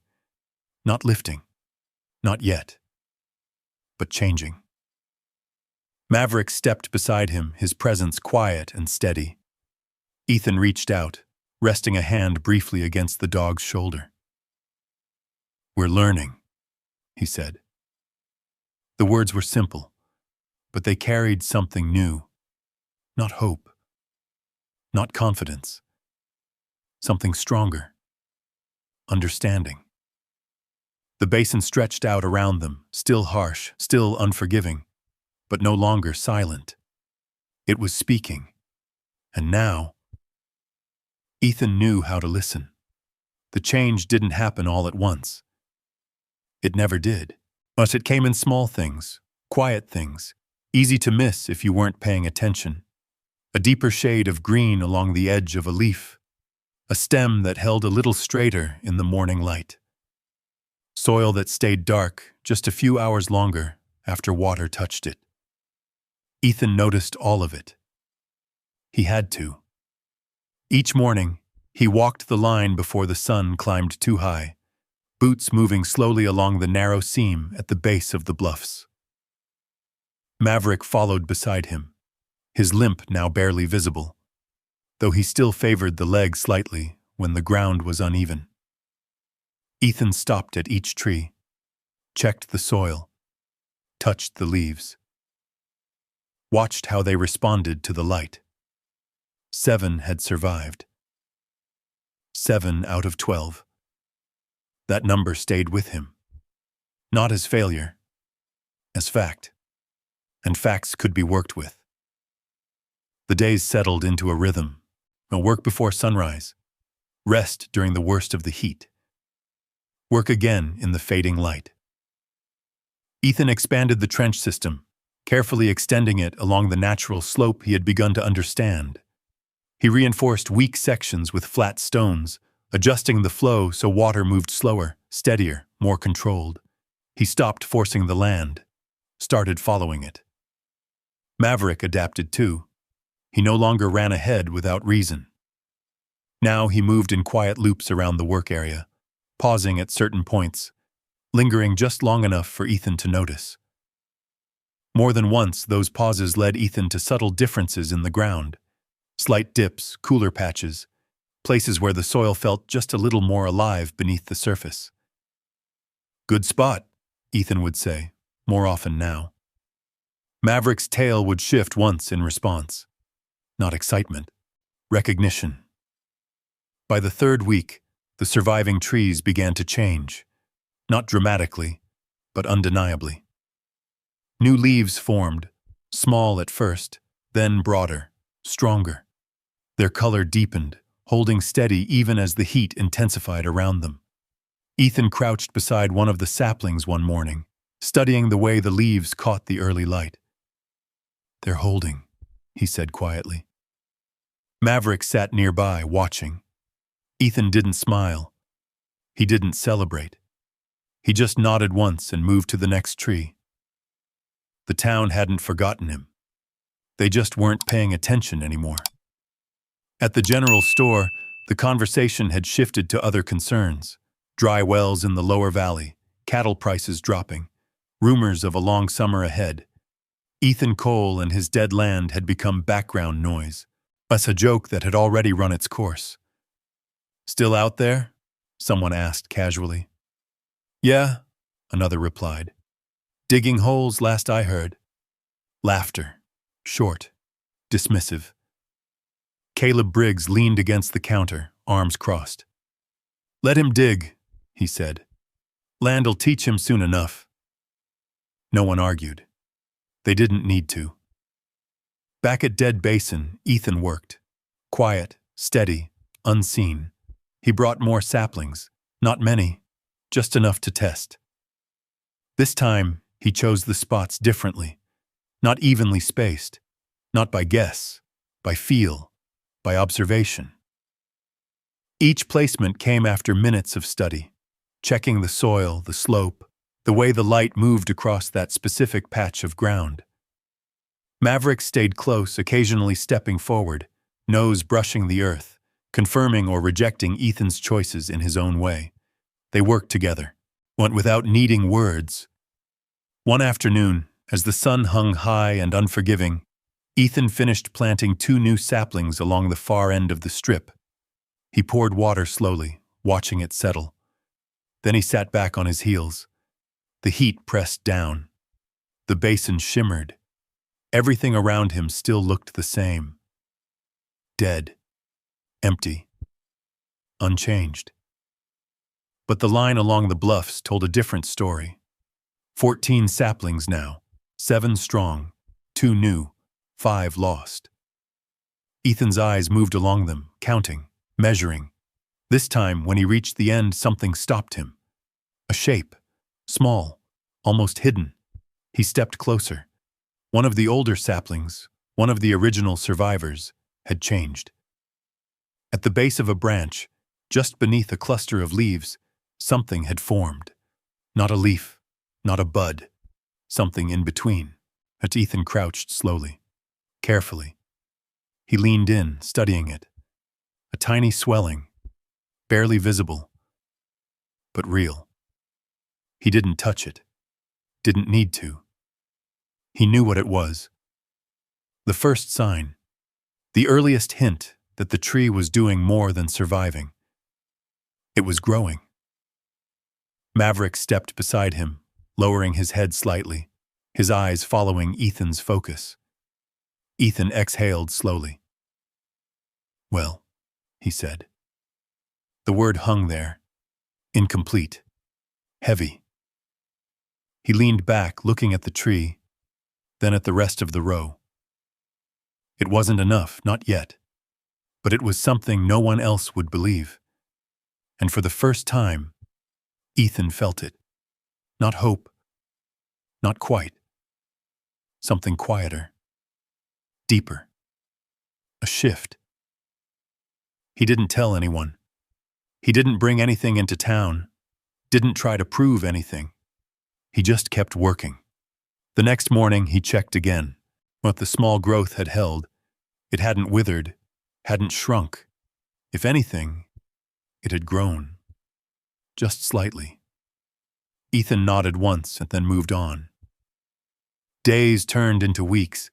Not lifting. Not yet. But changing. Maverick stepped beside him, his presence quiet and steady. Ethan reached out, resting a hand briefly against the dog's shoulder. "We're learning," he said. The words were simple, but they carried something new. Not hope. Not confidence. Something stronger. Understanding. The basin stretched out around them, still harsh, still unforgiving, but no longer silent. It was speaking. And now, Ethan knew how to listen. The change didn't happen all at once. It never did. But it came in small things, quiet things, easy to miss if you weren't paying attention. A deeper shade of green along the edge of a leaf. A stem that held a little straighter in the morning light. Soil that stayed dark just a few hours longer after water touched it. Ethan noticed all of it. He had to. Each morning, he walked the line before the sun climbed too high, boots moving slowly along the narrow seam at the base of the bluffs. Maverick followed beside him, his limp now barely visible, though he still favored the leg slightly when the ground was uneven. Ethan stopped at each tree, checked the soil, touched the leaves, watched how they responded to the light. 7 had survived. 7 out of 12. That number stayed with him. Not as failure, as fact. And facts could be worked with. The days settled into a rhythm, a work before sunrise, rest during the worst of the heat, work again in the fading light. Ethan expanded the trench system, carefully extending it along the natural slope he had begun to understand. He reinforced weak sections with flat stones, adjusting the flow so water moved slower, steadier, more controlled. He stopped forcing the land, started following it. Maverick adapted too. He no longer ran ahead without reason. Now he moved in quiet loops around the work area, pausing at certain points, lingering just long enough for Ethan to notice. More than once, those pauses led Ethan to subtle differences in the ground. Slight dips, cooler patches, places where the soil felt just a little more alive beneath the surface. "Good spot," Ethan would say, more often now. Maverick's tail would shift once in response. Not excitement, recognition. By the 3rd week, the surviving trees began to change. Not dramatically, but undeniably. New leaves formed, small at first, then broader, stronger. Their color deepened, holding steady even as the heat intensified around them. Ethan crouched beside one of the saplings one morning, studying the way the leaves caught the early light. "They're holding," he said quietly. Maverick sat nearby, watching. Ethan didn't smile. He didn't celebrate. He just nodded once and moved to the next tree. The town hadn't forgotten him. They just weren't paying attention anymore. At the general store, the conversation had shifted to other concerns. Dry wells in the lower valley, cattle prices dropping, rumors of a long summer ahead. Ethan Cole and his dead land had become background noise, less a joke that had already run its course. "Still out there?" someone asked casually. "Yeah," another replied. "Digging holes last I heard." Laughter. Short. Dismissive. Caleb Briggs leaned against the counter, arms crossed. "Let him dig," he said. "Land'll teach him soon enough." No one argued. They didn't need to. Back at Dead Basin, Ethan worked. Quiet, steady, unseen. He brought more saplings, not many, just enough to test. This time, he chose the spots differently, not evenly spaced, not by guess, by feel, by observation. Each placement came after minutes of study, checking the soil, the slope, the way the light moved across that specific patch of ground. Maverick stayed close, occasionally stepping forward, nose brushing the earth, confirming or rejecting Ethan's choices in his own way. They worked together, went without needing words. One afternoon, as the sun hung high and unforgiving, Ethan finished planting 2 new saplings along the far end of the strip. He poured water slowly, watching it settle. Then he sat back on his heels. The heat pressed down. The basin shimmered. Everything around him still looked the same. Dead. Empty. Unchanged. But the line along the bluffs told a different story. 14 saplings now, 7 strong, 2 new, 5 lost. Ethan's eyes moved along them, counting, measuring. This time, when he reached the end, something stopped him. A shape, small, almost hidden. He stepped closer. One of the older saplings, one of the original survivors, had changed. At the base of a branch, just beneath a cluster of leaves, something had formed. Not a leaf, not a bud, something in between. As Ethan crouched slowly, carefully. He leaned in, studying it. A tiny swelling, barely visible, but real. He didn't touch it, didn't need to. He knew what it was. The first sign, the earliest hint that the tree was doing more than surviving. It was growing. Maverick stepped beside him, lowering his head slightly, his eyes following Ethan's focus. Ethan exhaled slowly. "Well," he said. The word hung there, incomplete, heavy. He leaned back, looking at the tree, then at the rest of the row. It wasn't enough, not yet, but it was something no one else would believe. And for the first time, Ethan felt it. Not hope, not quite. Something quieter, deeper. A shift. He didn't tell anyone. He didn't bring anything into town, didn't try to prove anything. He just kept working. The next morning, he checked again. What the small growth had held, it hadn't withered, hadn't shrunk. If anything, it had grown. Just slightly. Ethan nodded once and then moved on. Days turned into weeks.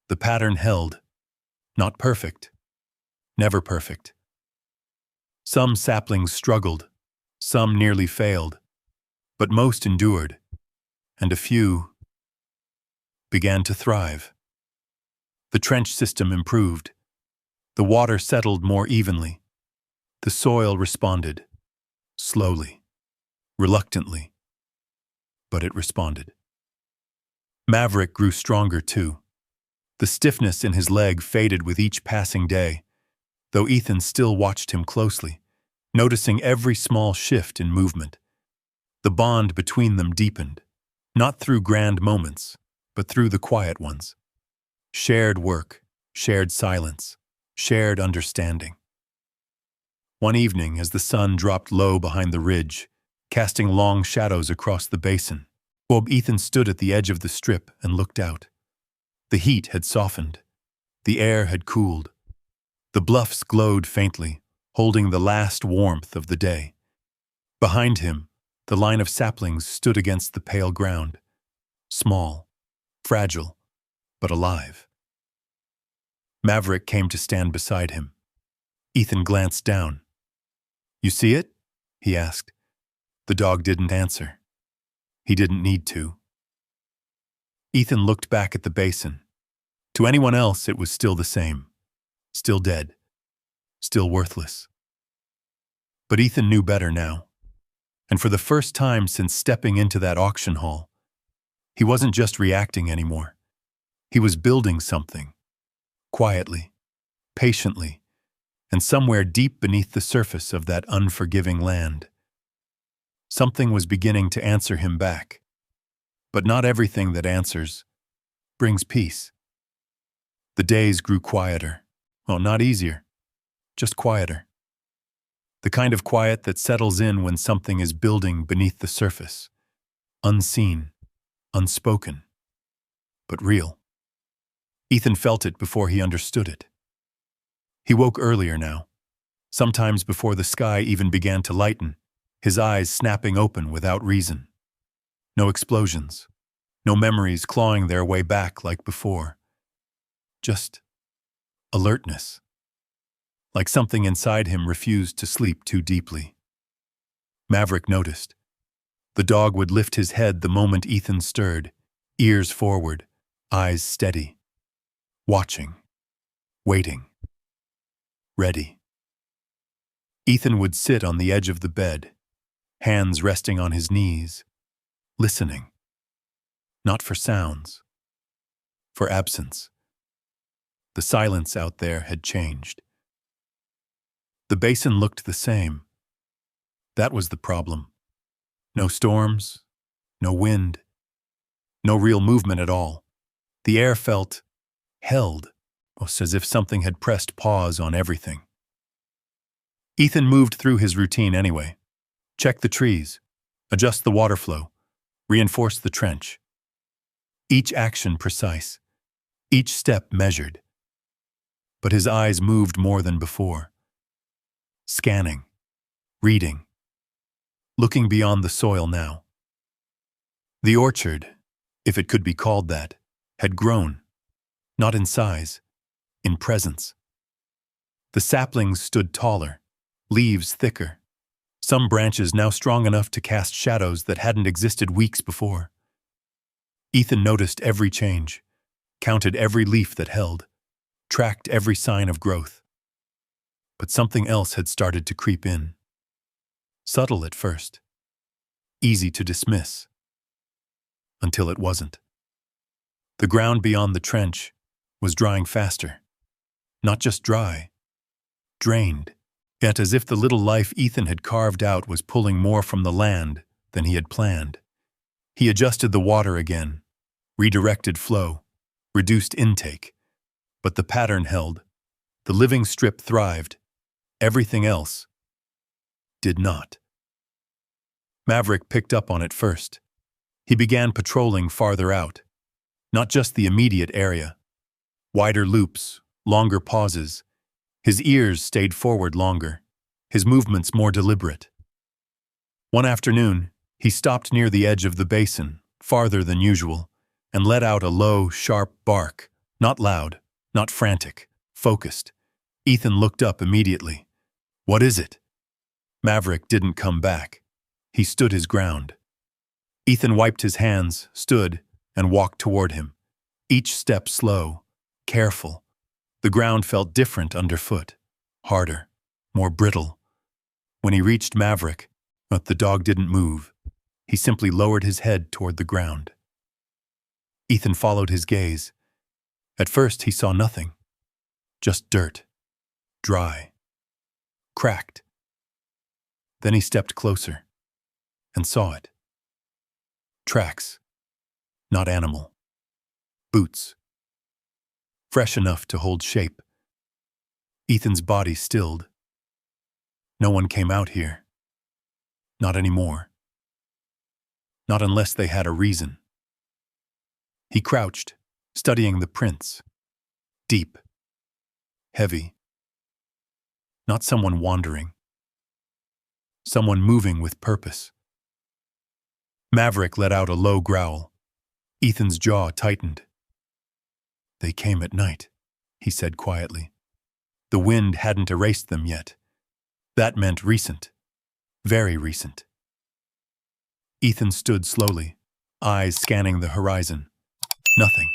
The pattern held. Not perfect. Never perfect. Some saplings struggled, some nearly failed, but most endured, and a few began to thrive. The trench system improved. The water settled more evenly. The soil responded. Slowly. Reluctantly. But it responded. Maverick grew stronger too. The stiffness in his leg faded with each passing day, though Ethan still watched him closely, noticing every small shift in movement. The bond between them deepened, not through grand moments, but through the quiet ones. Shared work, shared silence, shared understanding. One evening, as the sun dropped low behind the ridge, casting long shadows across the basin, Ethan stood at the edge of the strip and looked out. The heat had softened. The air had cooled. The bluffs glowed faintly, holding the last warmth of the day. Behind him, the line of saplings stood against the pale ground, small, fragile, but alive. Maverick came to stand beside him. Ethan glanced down. "You see it?" he asked. The dog didn't answer. He didn't need to. Ethan looked back at the basin. To anyone else, it was still the same. Still dead. Still worthless. But Ethan knew better now. And for the first time since stepping into that auction hall, he wasn't just reacting anymore. He was building something. Quietly, patiently, and somewhere deep beneath the surface of that unforgiving land. Something was beginning to answer him back. But not everything that answers brings peace. The days grew quieter. Well, not easier, just quieter. The kind of quiet that settles in when something is building beneath the surface. Unseen, unspoken, but real. Ethan felt it before he understood it. He woke earlier now, sometimes before the sky even began to lighten, his eyes snapping open without reason. No explosions, no memories clawing their way back like before. Just alertness. Like something inside him refused to sleep too deeply. Maverick noticed. The dog would lift his head the moment Ethan stirred, ears forward, eyes steady. Watching. Waiting. Ready. Ethan would sit on the edge of the bed, hands resting on his knees, listening. Not for sounds. For absence. The silence out there had changed. The basin looked the same. That was the problem. No storms, no wind, no real movement at all. The air felt held, almost as if something had pressed pause on everything. Ethan moved through his routine anyway. Check the trees, adjust the water flow, reinforce the trench. Each action precise, each step measured. But his eyes moved more than before. Scanning, reading, looking beyond the soil now. The orchard, if it could be called that, had grown, not in size, in presence. The saplings stood taller, leaves thicker, some branches now strong enough to cast shadows that hadn't existed weeks before. Ethan noticed every change, counted every leaf that held, tracked every sign of growth. But something else had started to creep in. Subtle at first, easy to dismiss, until it wasn't. The ground beyond the trench was drying faster. Not just dry, drained, yet as if the little life Ethan had carved out was pulling more from the land than he had planned. He adjusted the water again, redirected flow, reduced intake. But the pattern held. The living strip thrived. Everything else did not. Maverick picked up on it first. He began patrolling farther out. Not just the immediate area. Wider loops, longer pauses. His ears stayed forward longer, his movements more deliberate. One afternoon, he stopped near the edge of the basin, farther than usual, and let out a low, sharp bark, not loud, not frantic, focused. Ethan looked up immediately. "What is it?" Maverick didn't come back. He stood his ground. Ethan wiped his hands, stood, and walked toward him. Each step slow, careful. The ground felt different underfoot, harder, more brittle. When he reached Maverick, but the dog didn't move. He simply lowered his head toward the ground. Ethan followed his gaze. At first he saw nothing. Just dirt. Dry. Cracked. Then he stepped closer and saw it. Tracks. Not animal. Boots. Fresh enough to hold shape. Ethan's body stilled. No one came out here. Not anymore. not unless they had a reason. He crouched, studying the prints. Deep. Heavy. Not someone wandering. Someone moving with purpose. Maverick let out a low growl. Ethan's jaw tightened. "They came at night," he said quietly. The wind hadn't erased them yet. That meant recent. Very recent. Ethan stood slowly, eyes scanning the horizon. Nothing.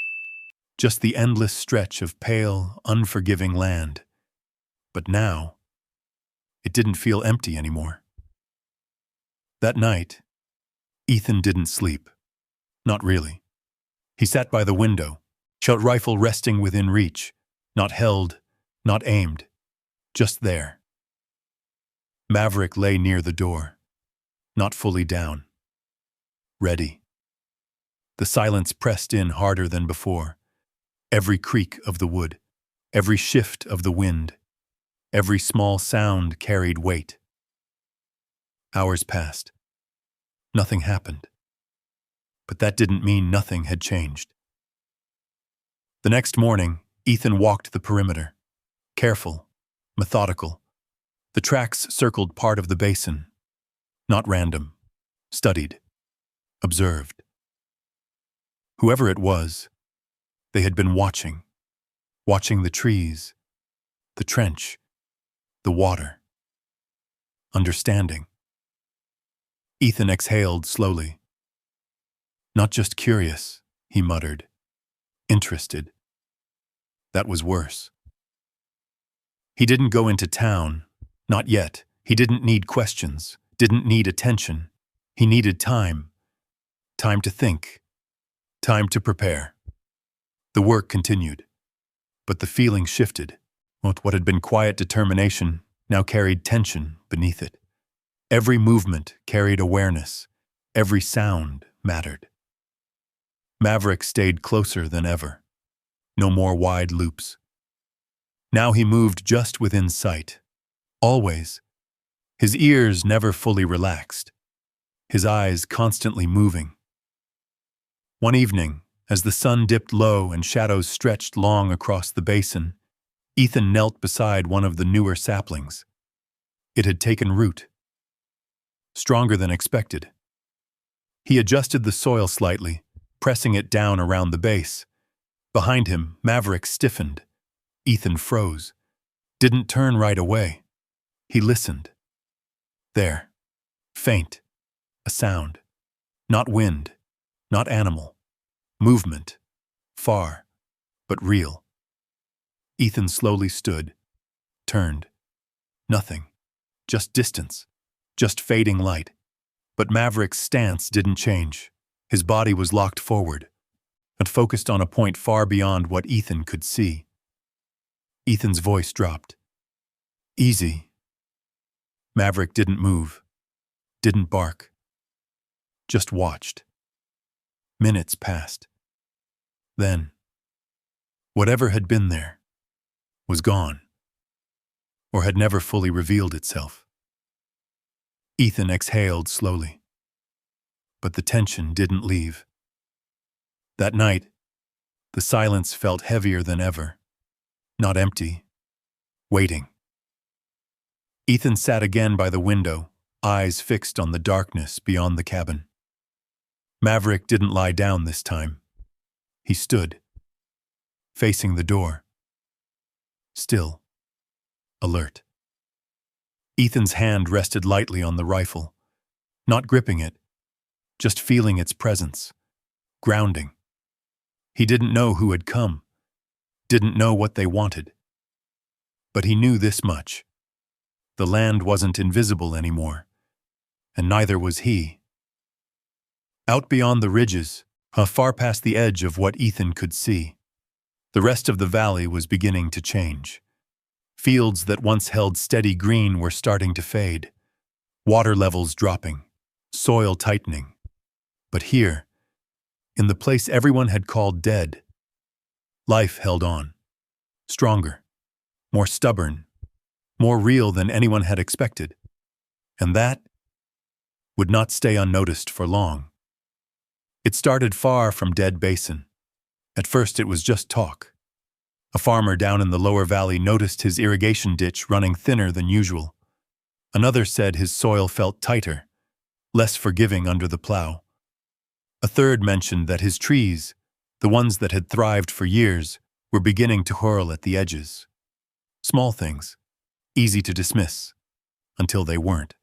Just the endless stretch of pale, unforgiving land. But now, it didn't feel empty anymore. That night, Ethan didn't sleep. Not really. He sat by the window, shot rifle resting within reach, not held, not aimed, just there. Maverick lay near the door, not fully down. Ready. The silence pressed in harder than before. Every creak of the wood, every shift of the wind, every small sound carried weight. Hours passed. Nothing happened. But that didn't mean nothing had changed. The next morning, Ethan walked the perimeter. Careful, methodical. The tracks circled part of the basin. Not random. Studied. Observed. Whoever it was, they had been watching. Watching the trees, the trench, the water. Understanding. Ethan exhaled slowly. "Not just curious," he muttered. "Interested." That was worse. He didn't go into town. Not yet. He didn't need questions. Didn't need attention. He needed time. Time to think. Time to prepare. The work continued. But the feeling shifted. What had been quiet determination now carried tension beneath it. Every movement carried awareness. Every sound mattered. Maverick stayed closer than ever. No more wide loops. Now he moved just within sight. Always. His ears never fully relaxed. His eyes constantly moving. One evening, as the sun dipped low and shadows stretched long across the basin, Ethan knelt beside one of the newer saplings. It had taken root. Stronger than expected. He adjusted the soil slightly, pressing it down around the base. Behind him, Maverick stiffened. Ethan froze. Didn't turn right away. He listened. There. Faint. A sound. Not wind. Not animal. Movement. Far. But real. Ethan slowly stood. Turned. Nothing. Just distance. Just fading light. But Maverick's stance didn't change. His body was locked forward, and focused on a point far beyond what Ethan could see. Ethan's voice dropped. "Easy." Maverick didn't move. Didn't bark. Just watched. Minutes passed. Then, whatever had been there was gone, or had never fully revealed itself. Ethan exhaled slowly. But the tension didn't leave. That night, the silence felt heavier than ever. Not empty. Waiting. Ethan sat again by the window, eyes fixed on the darkness beyond the cabin. Maverick didn't lie down this time. He stood, facing the door. Still. Alert. Ethan's hand rested lightly on the rifle, not gripping it, just feeling its presence, grounding. He didn't know who had come, didn't know what they wanted. But he knew this much. The land wasn't invisible anymore, and neither was he. Out beyond the ridges, far past the edge of what Ethan could see, the rest of the valley was beginning to change. Fields that once held steady green were starting to fade, water levels dropping, soil tightening. But here, in the place everyone had called dead, life held on, stronger, more stubborn, more real than anyone had expected. And that would not stay unnoticed for long. It started far from Dead Basin. At first it was just talk. A farmer down in the lower valley noticed his irrigation ditch running thinner than usual. Another said his soil felt tighter, less forgiving under the plow. A third mentioned that his trees, the ones that had thrived for years, were beginning to whirl at the edges. Small things, easy to dismiss, until they weren't.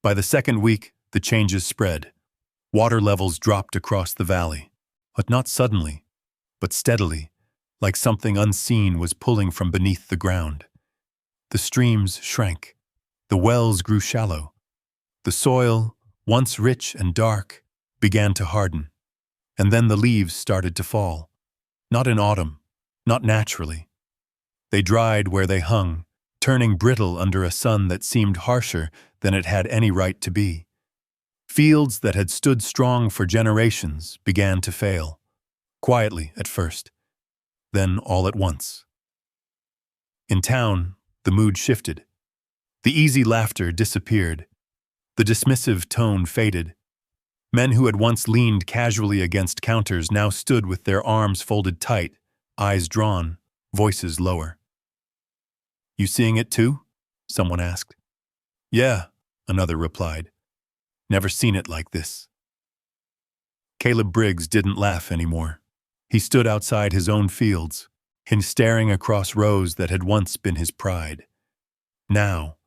By the second week, the changes spread. Water levels dropped across the valley, but not suddenly, but steadily, like something unseen was pulling from beneath the ground. The streams shrank. The wells grew shallow. The soil, once rich and dark, began to harden. And then the leaves started to fall. Not in autumn, not naturally. They dried where they hung, turning brittle under a sun that seemed harsher than it had any right to be. Fields that had stood strong for generations began to fail, quietly at first, then all at once. In town, the mood shifted. The easy laughter disappeared. The dismissive tone faded. Men who had once leaned casually against counters now stood with their arms folded tight, eyes drawn, voices lower. "You seeing it too?" someone asked. "Yeah," another replied. "Never seen it like this." Caleb Briggs didn't laugh anymore. He stood outside his own fields, staring across rows that had once been his pride. Now,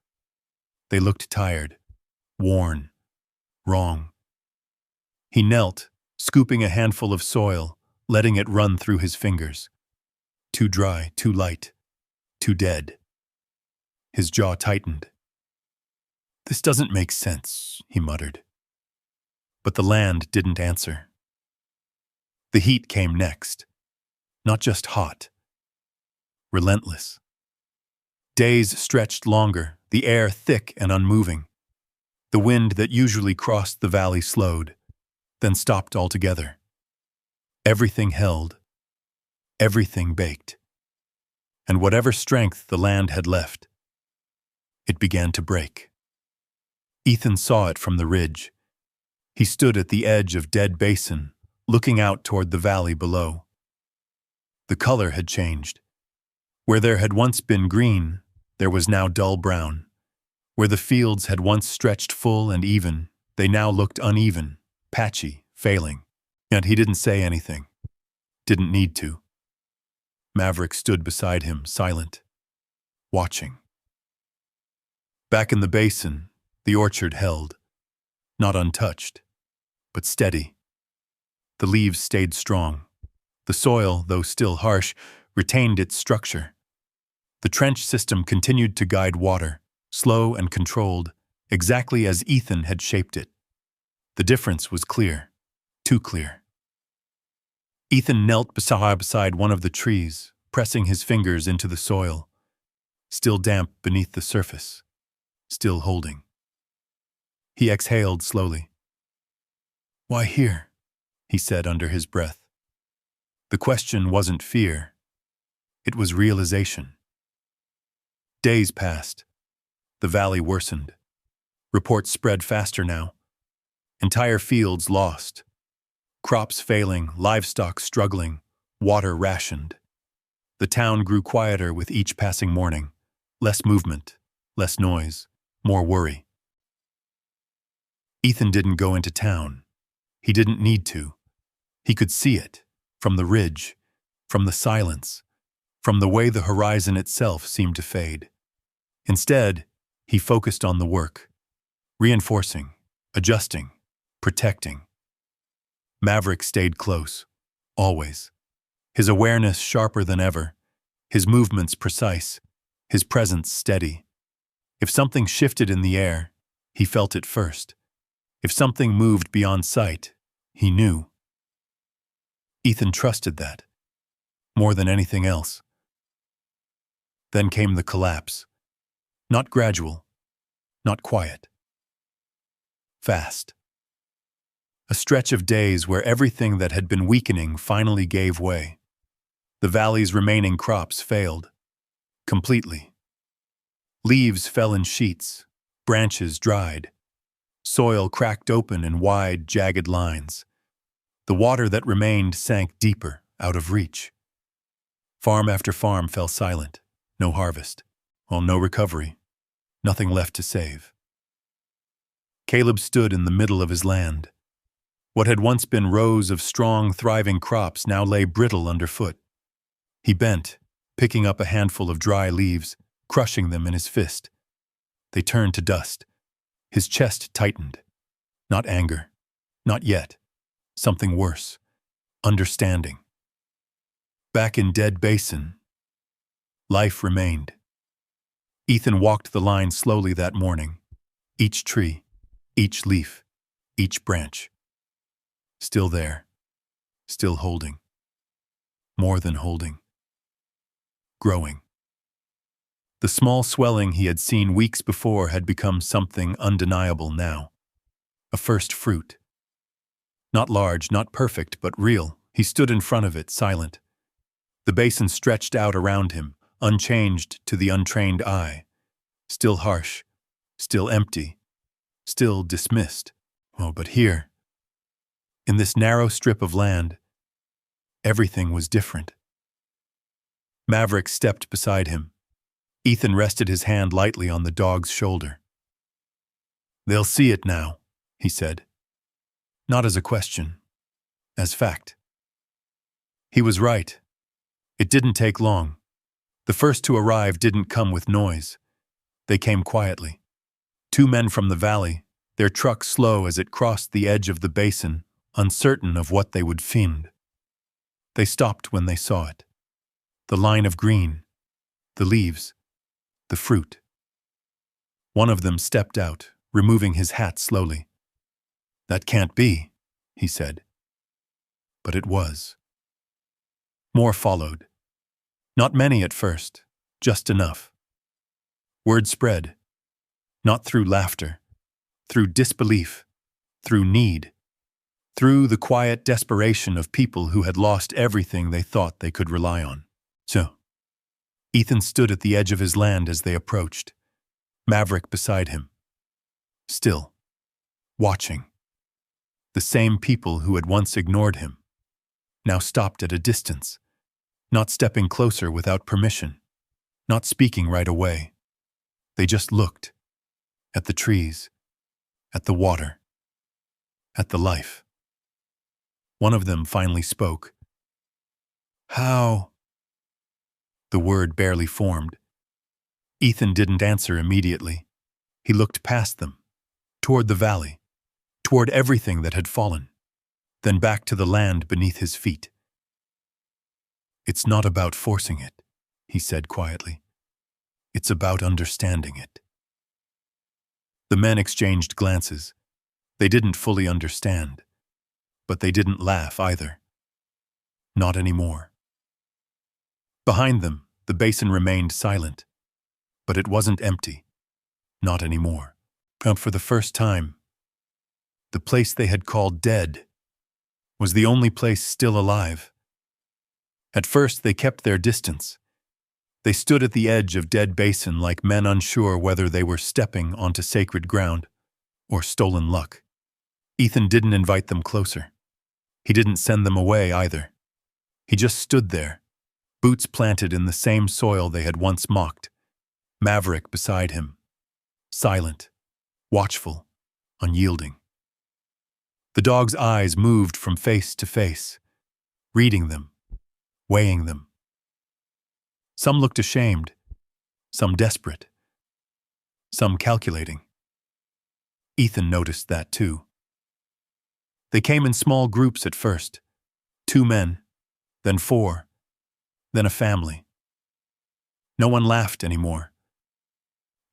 they looked tired, worn, wrong. He knelt, scooping a handful of soil, letting it run through his fingers. Too dry, too light, too dead. His jaw tightened. "This doesn't make sense," he muttered. But the land didn't answer. The heat came next. Not just hot. Relentless. Days stretched longer, the air thick and unmoving. The wind that usually crossed the valley slowed, then stopped altogether. Everything held. Everything baked. And whatever strength the land had left, it began to break. Ethan saw it from the ridge. He stood at the edge of Dead Basin, looking out toward the valley below. The color had changed. Where there had once been green, there was now dull brown. Where the fields had once stretched full and even, they now looked uneven, patchy, failing. Yet he didn't say anything. Didn't need to. Maverick stood beside him, silent, watching. Back in the basin, the orchard held, not untouched, but steady. The leaves stayed strong. The soil, though still harsh, retained its structure. The trench system continued to guide water, slow and controlled, exactly as Ethan had shaped it. The difference was clear, too clear. Ethan knelt beside one of the trees, pressing his fingers into the soil, still damp beneath the surface, still holding. He exhaled slowly. "Why here?" he said under his breath. The question wasn't fear. It was realization. Days passed. The valley worsened. Reports spread faster now. Entire fields lost. Crops failing, livestock struggling, water rationed. The town grew quieter with each passing morning. Less movement, less noise, more worry. Ethan didn't go into town. He didn't need to. He could see it, from the ridge, from the silence, from the way the horizon itself seemed to fade. Instead, he focused on the work, reinforcing, adjusting, protecting. Maverick stayed close, always. His awareness sharper than ever, his movements precise, his presence steady. If something shifted in the air, he felt it first. If something moved beyond sight, he knew. Ethan trusted that, more than anything else. Then came the collapse. Not gradual, not quiet. Fast. A stretch of days where everything that had been weakening finally gave way. The valley's remaining crops failed. Completely. Leaves fell in sheets, branches dried. Soil cracked open in wide, jagged lines. The water that remained sank deeper, out of reach. Farm after farm fell silent. No harvest. Well, no recovery. Nothing left to save. Caleb stood in the middle of his land. What had once been rows of strong, thriving crops now lay brittle underfoot. He bent, picking up a handful of dry leaves, crushing them in his fist. They turned to dust. His chest tightened. Not anger. Not yet. Something worse. Understanding. Back in Dead Basin, life remained. Ethan walked the line slowly that morning. Each tree, each leaf, each branch. Still there. Still holding. More than holding. Growing. The small swelling he had seen weeks before had become something undeniable now. A first fruit. Not large, not perfect, but real. He stood in front of it, silent. The basin stretched out around him, unchanged to the untrained eye. Still harsh, still empty, still dismissed. Oh, but here, in this narrow strip of land, everything was different. Maverick stepped beside him. Ethan rested his hand lightly on the dog's shoulder. "They'll see it now," he said. Not as a question, as fact. He was right. It didn't take long. The first to arrive didn't come with noise. They came quietly. 2 men from the valley, their truck slow as it crossed the edge of the basin, uncertain of what they would find. They stopped when they saw it. The line of green, the leaves, the fruit. One of them stepped out, removing his hat slowly. "That can't be," he said. But it was. More followed. Not many at first, just enough. Word spread, not through laughter, through disbelief, through need, through the quiet desperation of people who had lost everything they thought they could rely on. So, Ethan stood at the edge of his land as they approached, Maverick beside him. Still, watching. The same people who had once ignored him, now stopped at a distance, not stepping closer without permission, not speaking right away. They just looked, at the trees, at the water, at the life. One of them finally spoke. "How?" The word barely formed. Ethan didn't answer immediately. He looked past them, toward the valley, toward everything that had fallen, then back to the land beneath his feet. "It's not about forcing it," he said quietly. "It's about understanding it." The men exchanged glances. They didn't fully understand, but they didn't laugh either. Not anymore. Behind them, the basin remained silent, but it wasn't empty. Not anymore. For the first time, the place they had called dead was the only place still alive. At first, they kept their distance. They stood at the edge of Dead Basin like men unsure whether they were stepping onto sacred ground or stolen luck. Ethan didn't invite them closer. He didn't send them away either. He just stood there, boots planted in the same soil they had once mocked, Maverick beside him, silent, watchful, unyielding. The dog's eyes moved from face to face, reading them, weighing them. Some looked ashamed, some desperate, some calculating. Ethan noticed that too. They came in small groups at first, 2 men, then 4, then a family. No one laughed anymore.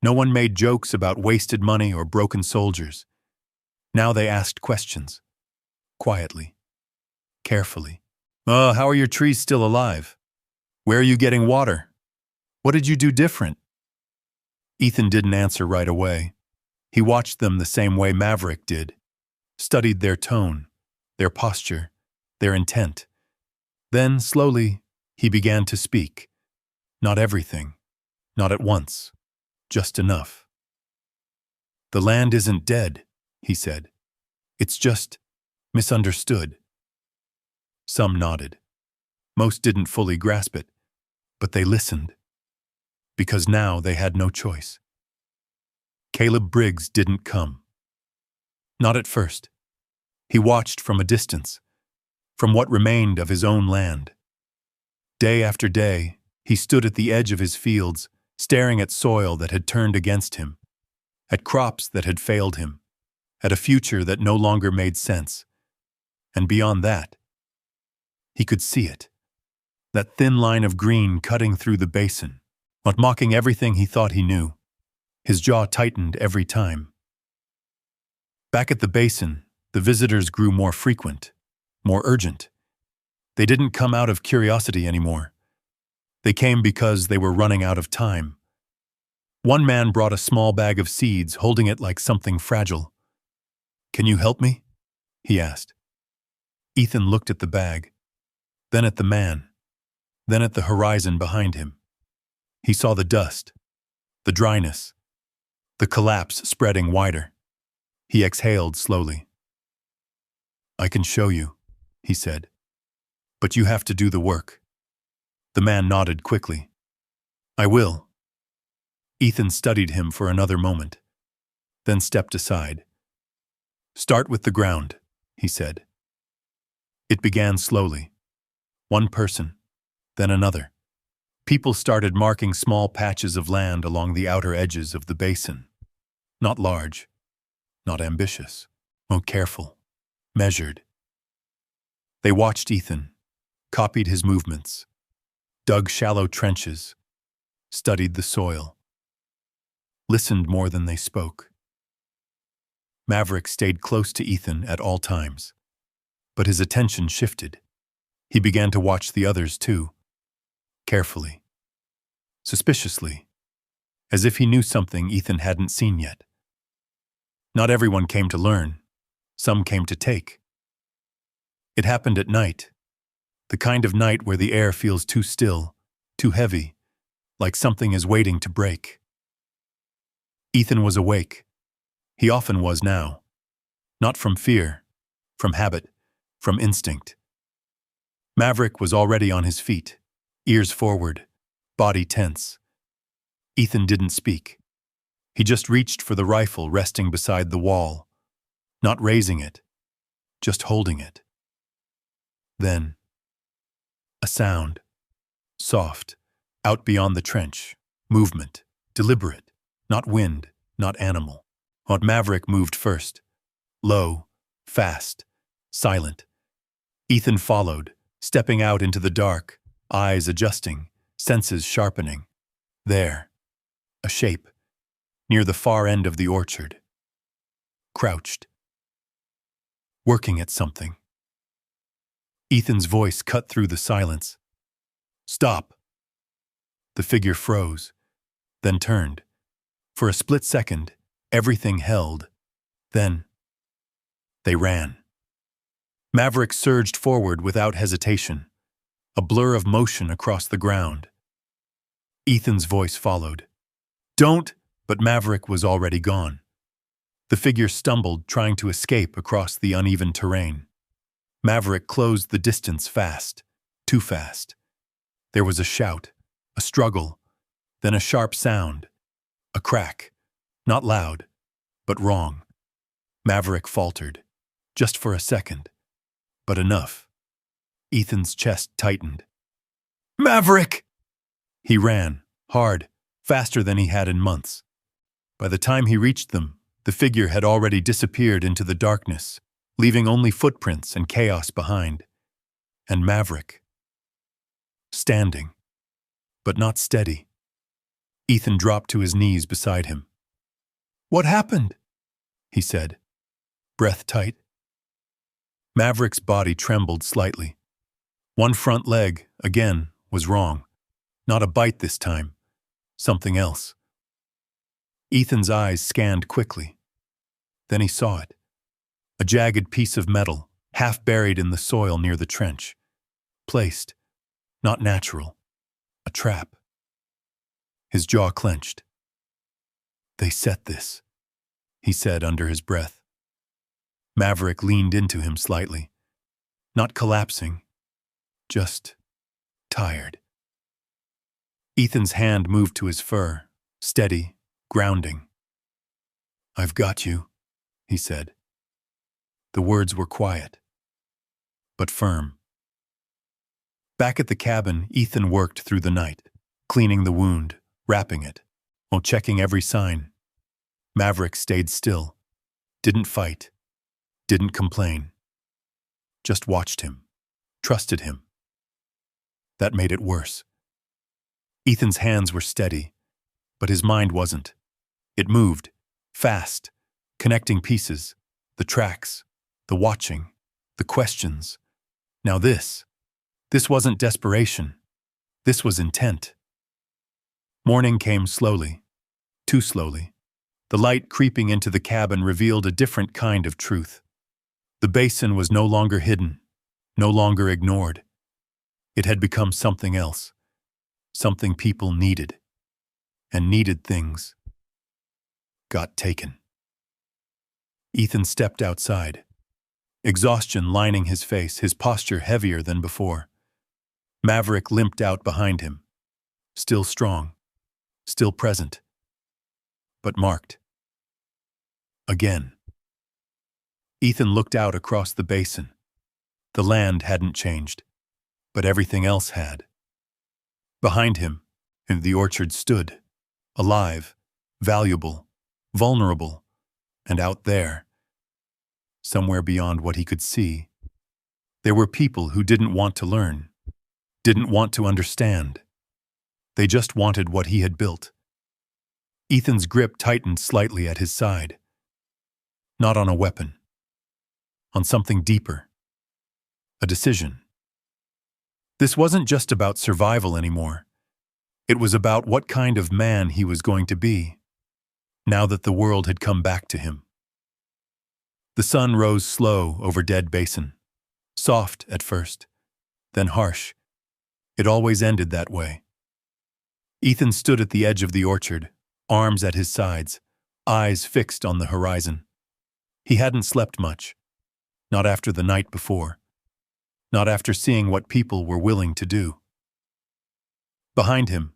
No one made jokes about wasted money or broken soldiers. Now they asked questions, quietly, carefully. How are your trees still alive? Where are you getting water? What did you do different?" Ethan didn't answer right away. He watched them the same way Maverick did, studied their tone, their posture, their intent. Then, slowly, he began to speak. Not everything, not at once, just enough. "The land isn't dead," he said. "It's just misunderstood. Some nodded. Most didn't fully grasp it, but they listened, because now they had no choice. Caleb Briggs didn't come. Not at first. He watched from a distance, from what remained of his own land. Day after day, he stood at the edge of his fields, staring at soil that had turned against him, at crops that had failed him, at a future that no longer made sense. And beyond that, he could see it. That thin line of green cutting through the basin, not mocking everything he thought he knew. His jaw tightened every time. Back at the basin, the visitors grew more frequent, more urgent. They didn't come out of curiosity anymore. They came because they were running out of time. One man brought a small bag of seeds, holding it like something fragile. "Can you help me?" he asked. Ethan looked at the bag, then at the man, then at the horizon behind him. He saw the dust, the dryness, the collapse spreading wider. He exhaled slowly. "I can show you," he said, "but you have to do the work." The man nodded quickly. "I will." Ethan studied him for another moment, then stepped aside. "Start with the ground," he said. It began slowly. One person, then another. People started marking small patches of land along the outer edges of the basin. Not large, not ambitious, but careful, measured. They watched Ethan, copied his movements, dug shallow trenches, studied the soil, listened more than they spoke. Maverick stayed close to Ethan at all times, but his attention shifted. He began to watch the others too, carefully, suspiciously, as if he knew something Ethan hadn't seen yet. Not everyone came to learn. Some came to take. It happened at night, the kind of night where the air feels too still, too heavy, like something is waiting to break. Ethan was awake. He often was now. Not from fear, from habit, from instinct. Maverick was already on his feet, ears forward, body tense. Ethan didn't speak. He just reached for the rifle resting beside the wall, not raising it, just holding it. Then, a sound, soft, out beyond the trench, movement, deliberate, not wind, not animal. But Maverick moved first, low, fast, silent. Ethan followed, stepping out into the dark, eyes adjusting, senses sharpening. There, a shape, near the far end of the orchard. Crouched. Working at something. Ethan's voice cut through the silence. "Stop!" The figure froze, then turned. For a split second, everything held. Then, they ran. Maverick surged forward without hesitation, a blur of motion across the ground. Ethan's voice followed. "Don't!" But Maverick was already gone. The figure stumbled, trying to escape across the uneven terrain. Maverick closed the distance fast, too fast. There was a shout, a struggle, then a sharp sound, a crack. Not loud, but wrong. Maverick faltered, just for a second, but enough. Ethan's chest tightened. "Maverick!" He ran, hard, faster than he had in months. By the time he reached them, the figure had already disappeared into the darkness, leaving only footprints and chaos behind. And Maverick, standing, but not steady. Ethan dropped to his knees beside him. "What happened?" he said, breath tight. Maverick's body trembled slightly. One front leg, again, was wrong. Not a bite this time. Something else. Ethan's eyes scanned quickly. Then he saw it. A jagged piece of metal, half buried in the soil near the trench. Placed. Not natural. A trap. His jaw clenched. "They set this," he said under his breath. Maverick leaned into him slightly. Not collapsing, just tired. Ethan's hand moved to his fur, steady, grounding. "I've got you," he said. The words were quiet, but firm. Back at the cabin, Ethan worked through the night, cleaning the wound, wrapping it, while checking every sign. Maverick stayed still, didn't fight, didn't complain. Just watched him, trusted him. That made it worse. Ethan's hands were steady, but his mind wasn't. It moved, fast, connecting pieces, the tracks, the watching, the questions. Now this wasn't desperation. This was intent. Morning came slowly, too slowly. The light creeping into the cabin revealed a different kind of truth. The basin was no longer hidden, no longer ignored. It had become something else, something people needed, and needed things got taken. Ethan stepped outside, exhaustion lining his face, his posture heavier than before. Maverick limped out behind him, still strong, still present, but marked. Again. Ethan looked out across the basin. The land hadn't changed, but everything else had. Behind him, the orchard stood, alive, valuable, vulnerable, and out there, somewhere beyond what he could see, there were people who didn't want to learn, didn't want to understand. They just wanted what he had built. Ethan's grip tightened slightly at his side. Not on a weapon. On something deeper. A decision. This wasn't just about survival anymore. It was about what kind of man he was going to be, now that the world had come back to him. The sun rose slow over Dead Basin, soft at first, then harsh. It always ended that way. Ethan stood at the edge of the orchard, arms at his sides, eyes fixed on the horizon. He hadn't slept much, not after the night before, not after seeing what people were willing to do. Behind him,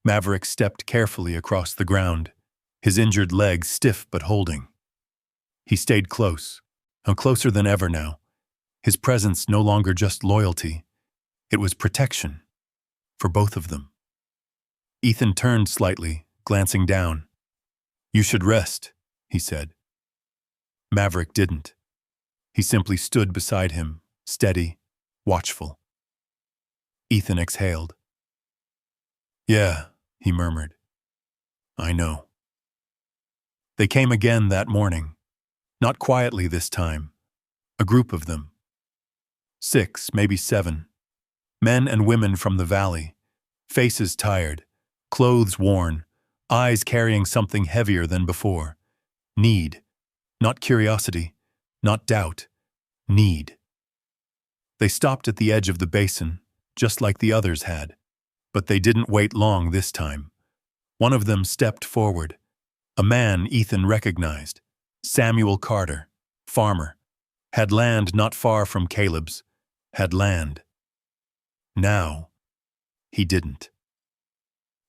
Maverick stepped carefully across the ground, his injured leg stiff but holding. He stayed close, and closer than ever now. His presence no longer just loyalty, it was protection, for both of them. Ethan turned slightly, glancing down. "You should rest," he said. Maverick didn't. He simply stood beside him, steady, watchful. Ethan exhaled. "Yeah," he murmured. "I know." They came again that morning, not quietly this time, a group of them. 6, maybe 7, men and women from the valley, faces tired, clothes worn, eyes carrying something heavier than before. Need, not curiosity, not doubt, need. They stopped at the edge of the basin, just like the others had, but they didn't wait long this time. One of them stepped forward, a man Ethan recognized, Samuel Carter, farmer, had land not far from Caleb's, had land. Now, he didn't.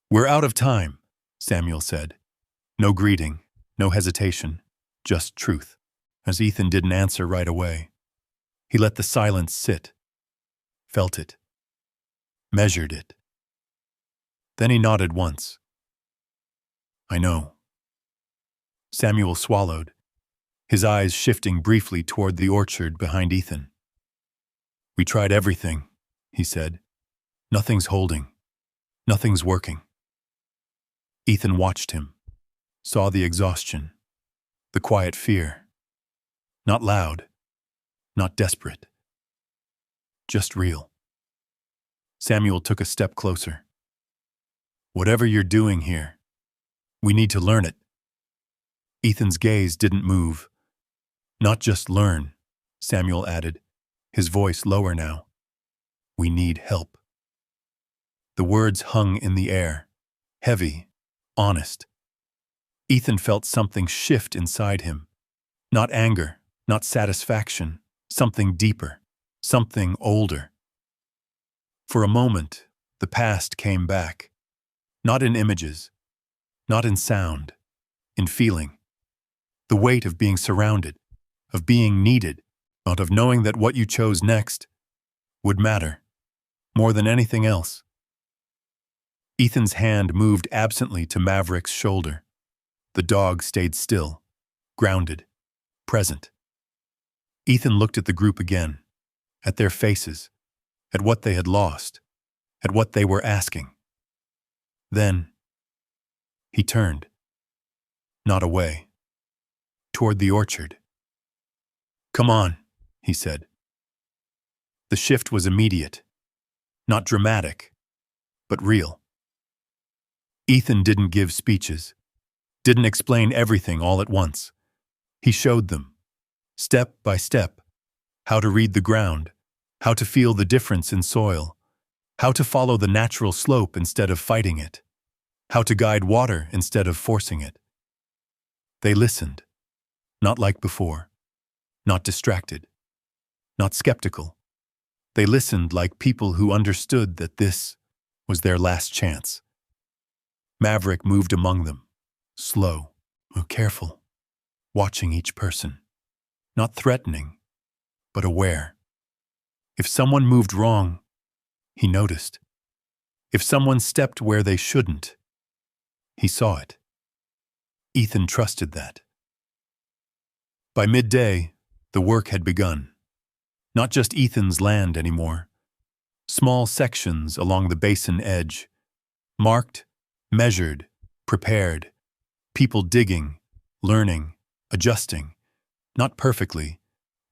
"We're out of time," Samuel said. No greeting, no hesitation, just truth. As Ethan didn't answer right away, he let the silence sit, felt it, measured it. Then he nodded once. "I know." Samuel swallowed, his eyes shifting briefly toward the orchard behind Ethan. "We tried everything," he said. "Nothing's holding. Nothing's working." Ethan watched him, saw the exhaustion, the quiet fear. Not loud, not desperate. Just real. Samuel took a step closer. "Whatever you're doing here, we need to learn it." Ethan's gaze didn't move. "Not just learn," Samuel added, his voice lower now. "We need help." The words hung in the air, heavy, honest. Ethan felt something shift inside him. Not anger, not satisfaction, something deeper, something older. For a moment, the past came back. Not in images, not in sound, in feeling. The weight of being surrounded, of being needed, not of knowing that what you chose next would matter more than anything else. Ethan's hand moved absently to Maverick's shoulder. The dog stayed still, grounded, present. Ethan looked at the group again, at their faces, at what they had lost, at what they were asking. Then, he turned, not away, toward the orchard. "Come on," he said. The shift was immediate, not dramatic, but real. Ethan didn't give speeches, didn't explain everything all at once. He showed them, step by step, how to read the ground, how to feel the difference in soil, how to follow the natural slope instead of fighting it, how to guide water instead of forcing it. They listened, not like before, not distracted, not skeptical. They listened like people who understood that this was their last chance. Maverick moved among them, slow, careful, watching each person, not threatening, but aware. If someone moved wrong, he noticed. If someone stepped where they shouldn't, he saw it. Ethan trusted that. By midday, the work had begun. Not just Ethan's land anymore. Small sections along the basin edge, marked, measured, prepared, people digging, learning, adjusting, not perfectly,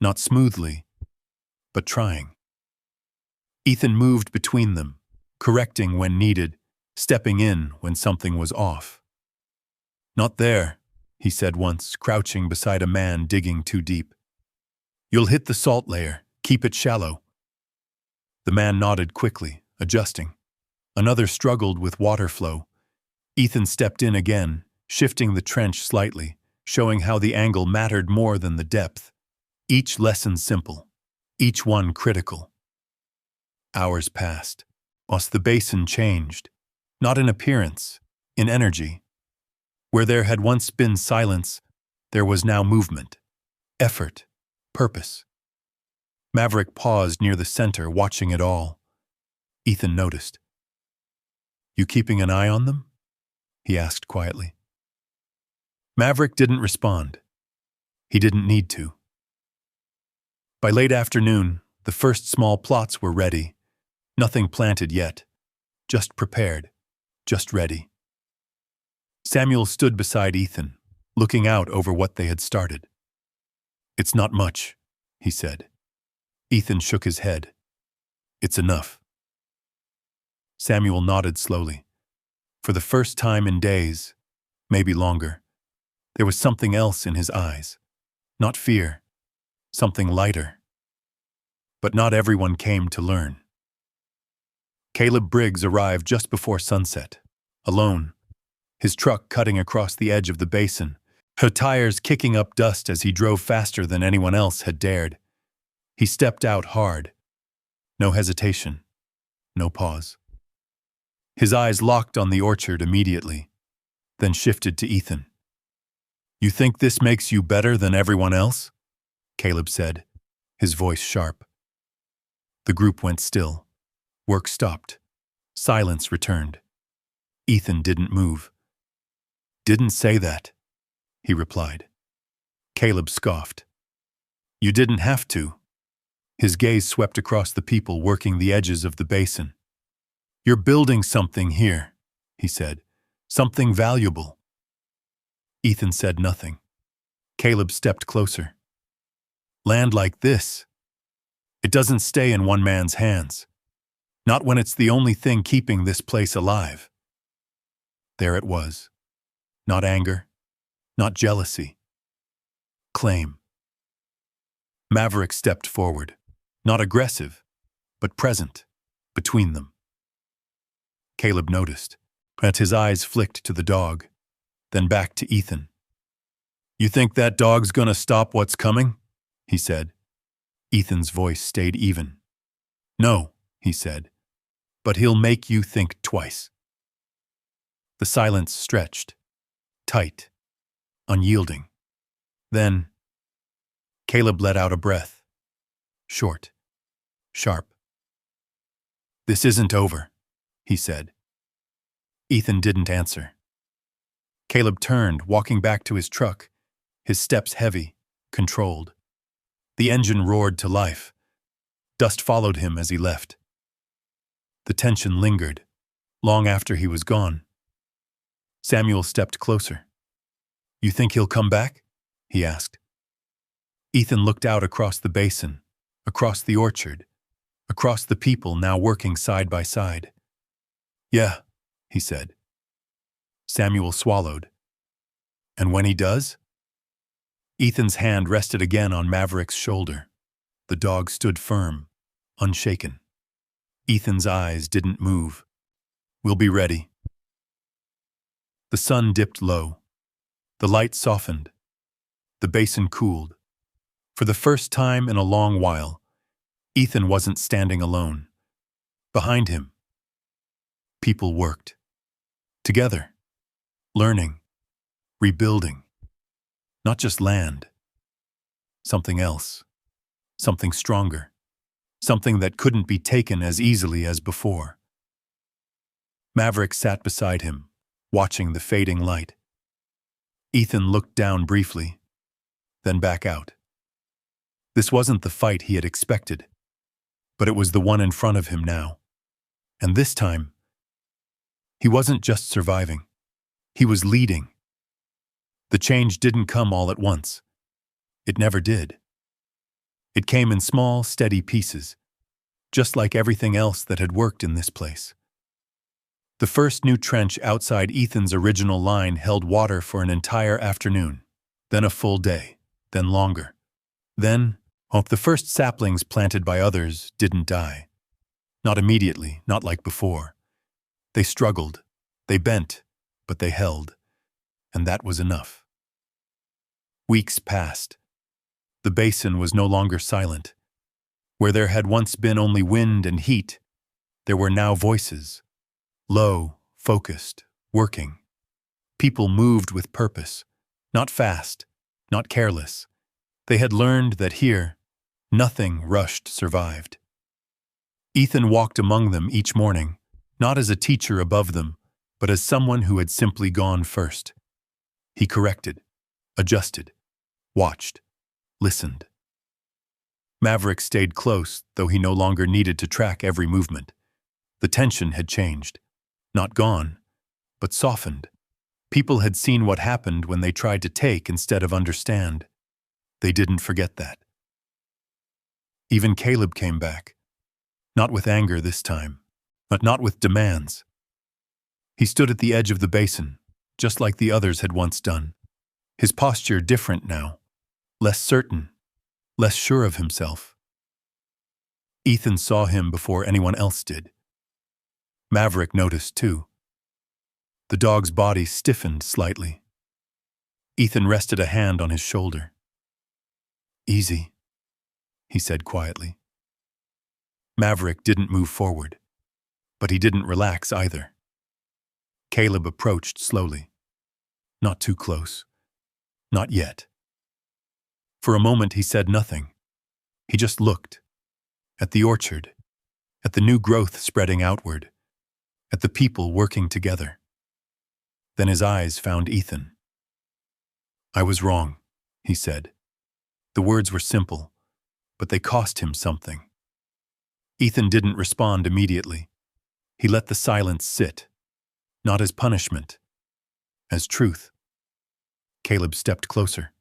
not smoothly, but trying. Ethan moved between them, correcting when needed, stepping in when something was off. "Not there," he said once, crouching beside a man digging too deep. "You'll hit the salt layer. Keep it shallow." The man nodded quickly, adjusting. Another struggled with water flow. Ethan stepped in again, shifting the trench slightly, showing how the angle mattered more than the depth. Each lesson simple, each one critical. Hours passed, whilst the basin changed, not in appearance, in energy. Where there had once been silence, there was now movement, effort, purpose. Maverick paused near the center, watching it all. Ethan noticed. "You keeping an eye on them?" he asked quietly. Maverick didn't respond. He didn't need to. By late afternoon, the first small plots were ready. Nothing planted yet. Just prepared. Just ready. Samuel stood beside Ethan, looking out over what they had started. "It's not much," he said. Ethan shook his head. "It's enough." Samuel nodded slowly. For the first time in days, maybe longer, there was something else in his eyes. Not fear, something lighter. But not everyone came to learn. Caleb Briggs arrived just before sunset, alone, his truck cutting across the edge of the basin, her tires kicking up dust as he drove faster than anyone else had dared. He stepped out hard. No hesitation, no pause. His eyes locked on the orchard immediately, then shifted to Ethan. "You think this makes you better than everyone else?" Caleb said, his voice sharp. The group went still. Work stopped. Silence returned. Ethan didn't move. "Didn't say that," he replied. Caleb scoffed. "You didn't have to." His gaze swept across the people working the edges of the basin. "You're building something here," he said. "Something valuable." Ethan said nothing. Caleb stepped closer. "Land like this, it doesn't stay in one man's hands. Not when it's the only thing keeping this place alive." There it was. Not anger, not jealousy. Claim. Maverick stepped forward, not aggressive, but present, between them. Caleb noticed, as his eyes flicked to the dog, then back to Ethan. "You think that dog's gonna stop what's coming?" he said. Ethan's voice stayed even. "No," he said. but he'll make you think twice. The silence stretched, tight, unyielding. Then, Caleb let out a breath, short, sharp. "This isn't over," he said. Ethan didn't answer. Caleb turned, walking back to his truck, his steps heavy, controlled. The engine roared to life. Dust followed him as he left. The tension lingered, long after he was gone. Samuel stepped closer. "You think he'll come back?" he asked. Ethan looked out across the basin, across the orchard, across the people now working side by side. "Yeah," he said. Samuel swallowed. "And when he does?" Ethan's hand rested again on Maverick's shoulder. The dog stood firm, unshaken. Ethan's eyes didn't move. "We'll be ready." The sun dipped low. The light softened. The basin cooled. For the first time in a long while, Ethan wasn't standing alone. Behind him, people worked. Together, learning, rebuilding. Not just land. Something else. Something stronger. Something that couldn't be taken as easily as before. Maverick sat beside him, watching the fading light. Ethan looked down briefly, then back out. This wasn't the fight he had expected, but it was the one in front of him now. And this time, he wasn't just surviving. He was leading. The change didn't come all at once. It never did. It came in small, steady pieces, just like everything else that had worked in this place. The first new trench outside Ethan's original line held water for an entire afternoon, then a full day, then longer. Then, the first saplings planted by others didn't die. Not immediately, not like before. They struggled, they bent, but they held. And that was enough. Weeks passed. The basin was no longer silent. Where there had once been only wind and heat, there were now voices. Low, focused, working. People moved with purpose. Not fast, not careless. They had learned that here, nothing rushed survived. Ethan walked among them each morning, not as a teacher above them, but as someone who had simply gone first. He corrected, adjusted, watched, listened. Maverick stayed close, though he no longer needed to track every movement. The tension had changed. Not gone, but softened. People had seen what happened when they tried to take instead of understand. They didn't forget that. Even Caleb came back. Not with anger this time, but not with demands. He stood at the edge of the basin, just like the others had once done. His posture different now, less certain, less sure of himself. Ethan saw him before anyone else did. Maverick noticed too. The dog's body stiffened slightly. Ethan rested a hand on his shoulder. "Easy," he said quietly. Maverick didn't move forward, but he didn't relax either. Caleb approached slowly. Not too close. Not yet. For a moment he said nothing. He just looked. At the orchard. At the new growth spreading outward. At the people working together. Then his eyes found Ethan. "I was wrong," he said. The words were simple, but they cost him something. Ethan didn't respond immediately. He let the silence sit, not as punishment, as truth. Caleb stepped closer.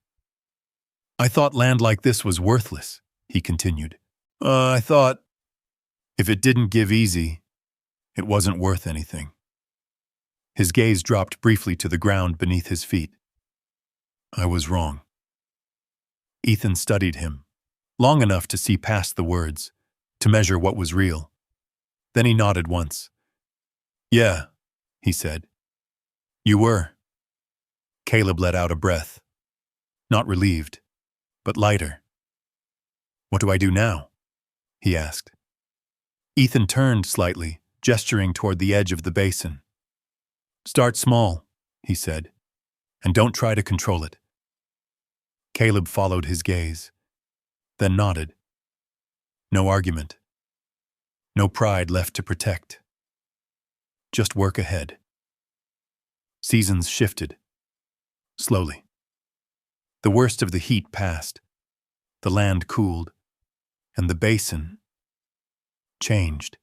"I thought land like this was worthless," he continued. I thought if it didn't give easy, it wasn't worth anything." His gaze dropped briefly to the ground beneath his feet. "I was wrong." Ethan studied him, long enough to see past the words, to measure what was real. Then he nodded once. "Yeah," he said. "You were." Caleb let out a breath. Not relieved, but lighter. "What do I do now?" he asked. Ethan turned slightly, gesturing toward the edge of the basin. "Start small," he said, "and don't try to control it." Caleb followed his gaze, then nodded. No argument. No pride left to protect. Just work ahead. Seasons shifted, slowly. The worst of the heat passed. The land cooled, and the basin changed.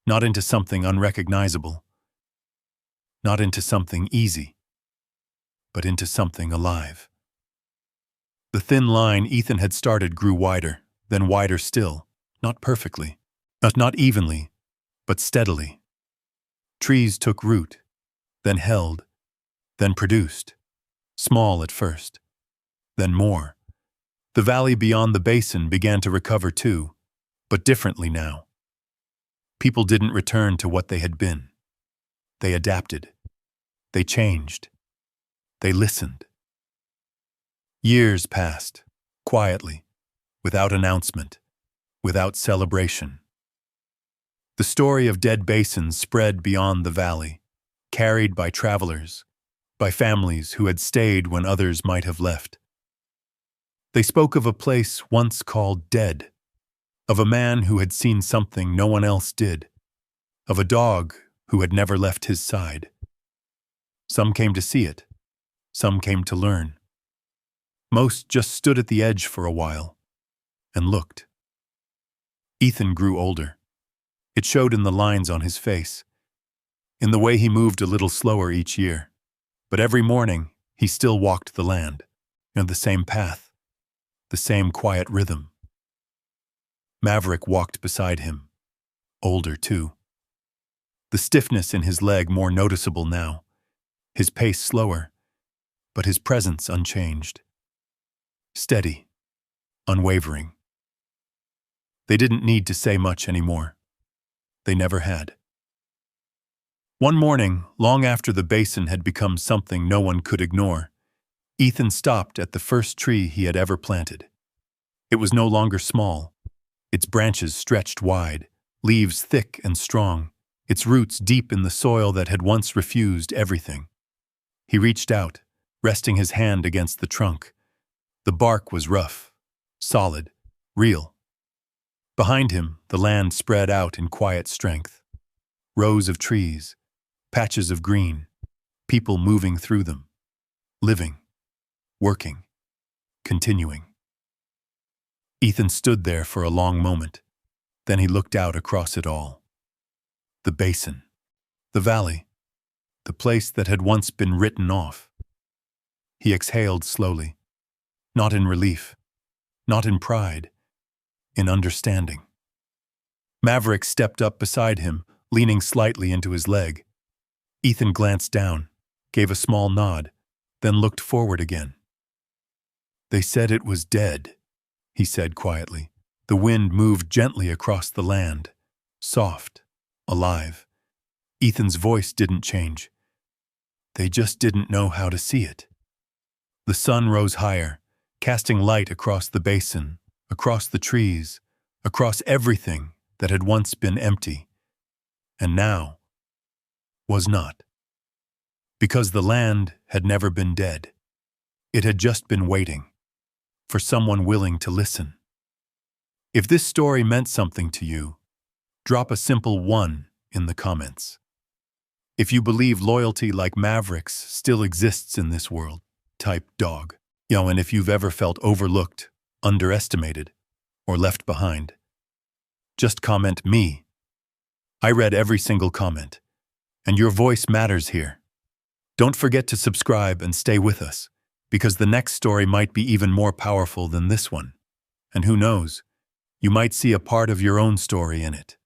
Not into something unrecognizable, not into something easy, but into something alive. The thin line Ethan had started grew wider, then wider still, not perfectly, not evenly, but steadily. Trees took root, then held, then produced, small at first, then more. The valley beyond the basin began to recover too, but differently now. People didn't return to what they had been. They adapted. They changed. They listened. Years passed, quietly, without announcement, without celebration. The story of dead basins spread beyond the valley, carried by travelers, by families who had stayed when others might have left. They spoke of a place once called dead, of a man who had seen something no one else did, of a dog who had never left his side. Some came to see it, some came to learn. Most just stood at the edge for a while and looked. Ethan grew older. It showed in the lines on his face, in the way he moved a little slower each year. But every morning, he still walked the land, and the same path, the same quiet rhythm. Maverick walked beside him, older too. The stiffness in his leg more noticeable now, his pace slower, but his presence unchanged. Steady, unwavering. They didn't need to say much anymore. They never had. One morning, long after the basin had become something no one could ignore, Ethan stopped at the first tree he had ever planted. It was no longer small. Its branches stretched wide, leaves thick and strong, its roots deep in the soil that had once refused everything. He reached out, resting his hand against the trunk. The bark was rough, solid, real. Behind him, the land spread out in quiet strength. Rows of trees, patches of green, people moving through them, living, working, continuing. Ethan stood there for a long moment. Then he looked out across it all. The basin, the valley, the place that had once been written off. He exhaled slowly, not in relief, not in pride, in understanding. Maverick stepped up beside him, leaning slightly into his leg. Ethan glanced down, gave a small nod, then looked forward again. "They said it was dead," he said quietly. The wind moved gently across the land, soft, alive. Ethan's voice didn't change. They just didn't know how to see it. The sun rose higher, casting light across the basin, across the trees, across everything that had once been empty, and now was not. Because the land had never been dead. It had just been waiting for someone willing to listen. If this story meant something to you, drop a simple 1 in the comments. If you believe loyalty like Maverick's still exists in this world, type dog. And if you've ever felt overlooked, underestimated, or left behind, just comment me. I read every single comment, and your voice matters here. Don't forget to subscribe and stay with us, because the next story might be even more powerful than this one. And who knows, you might see a part of your own story in it.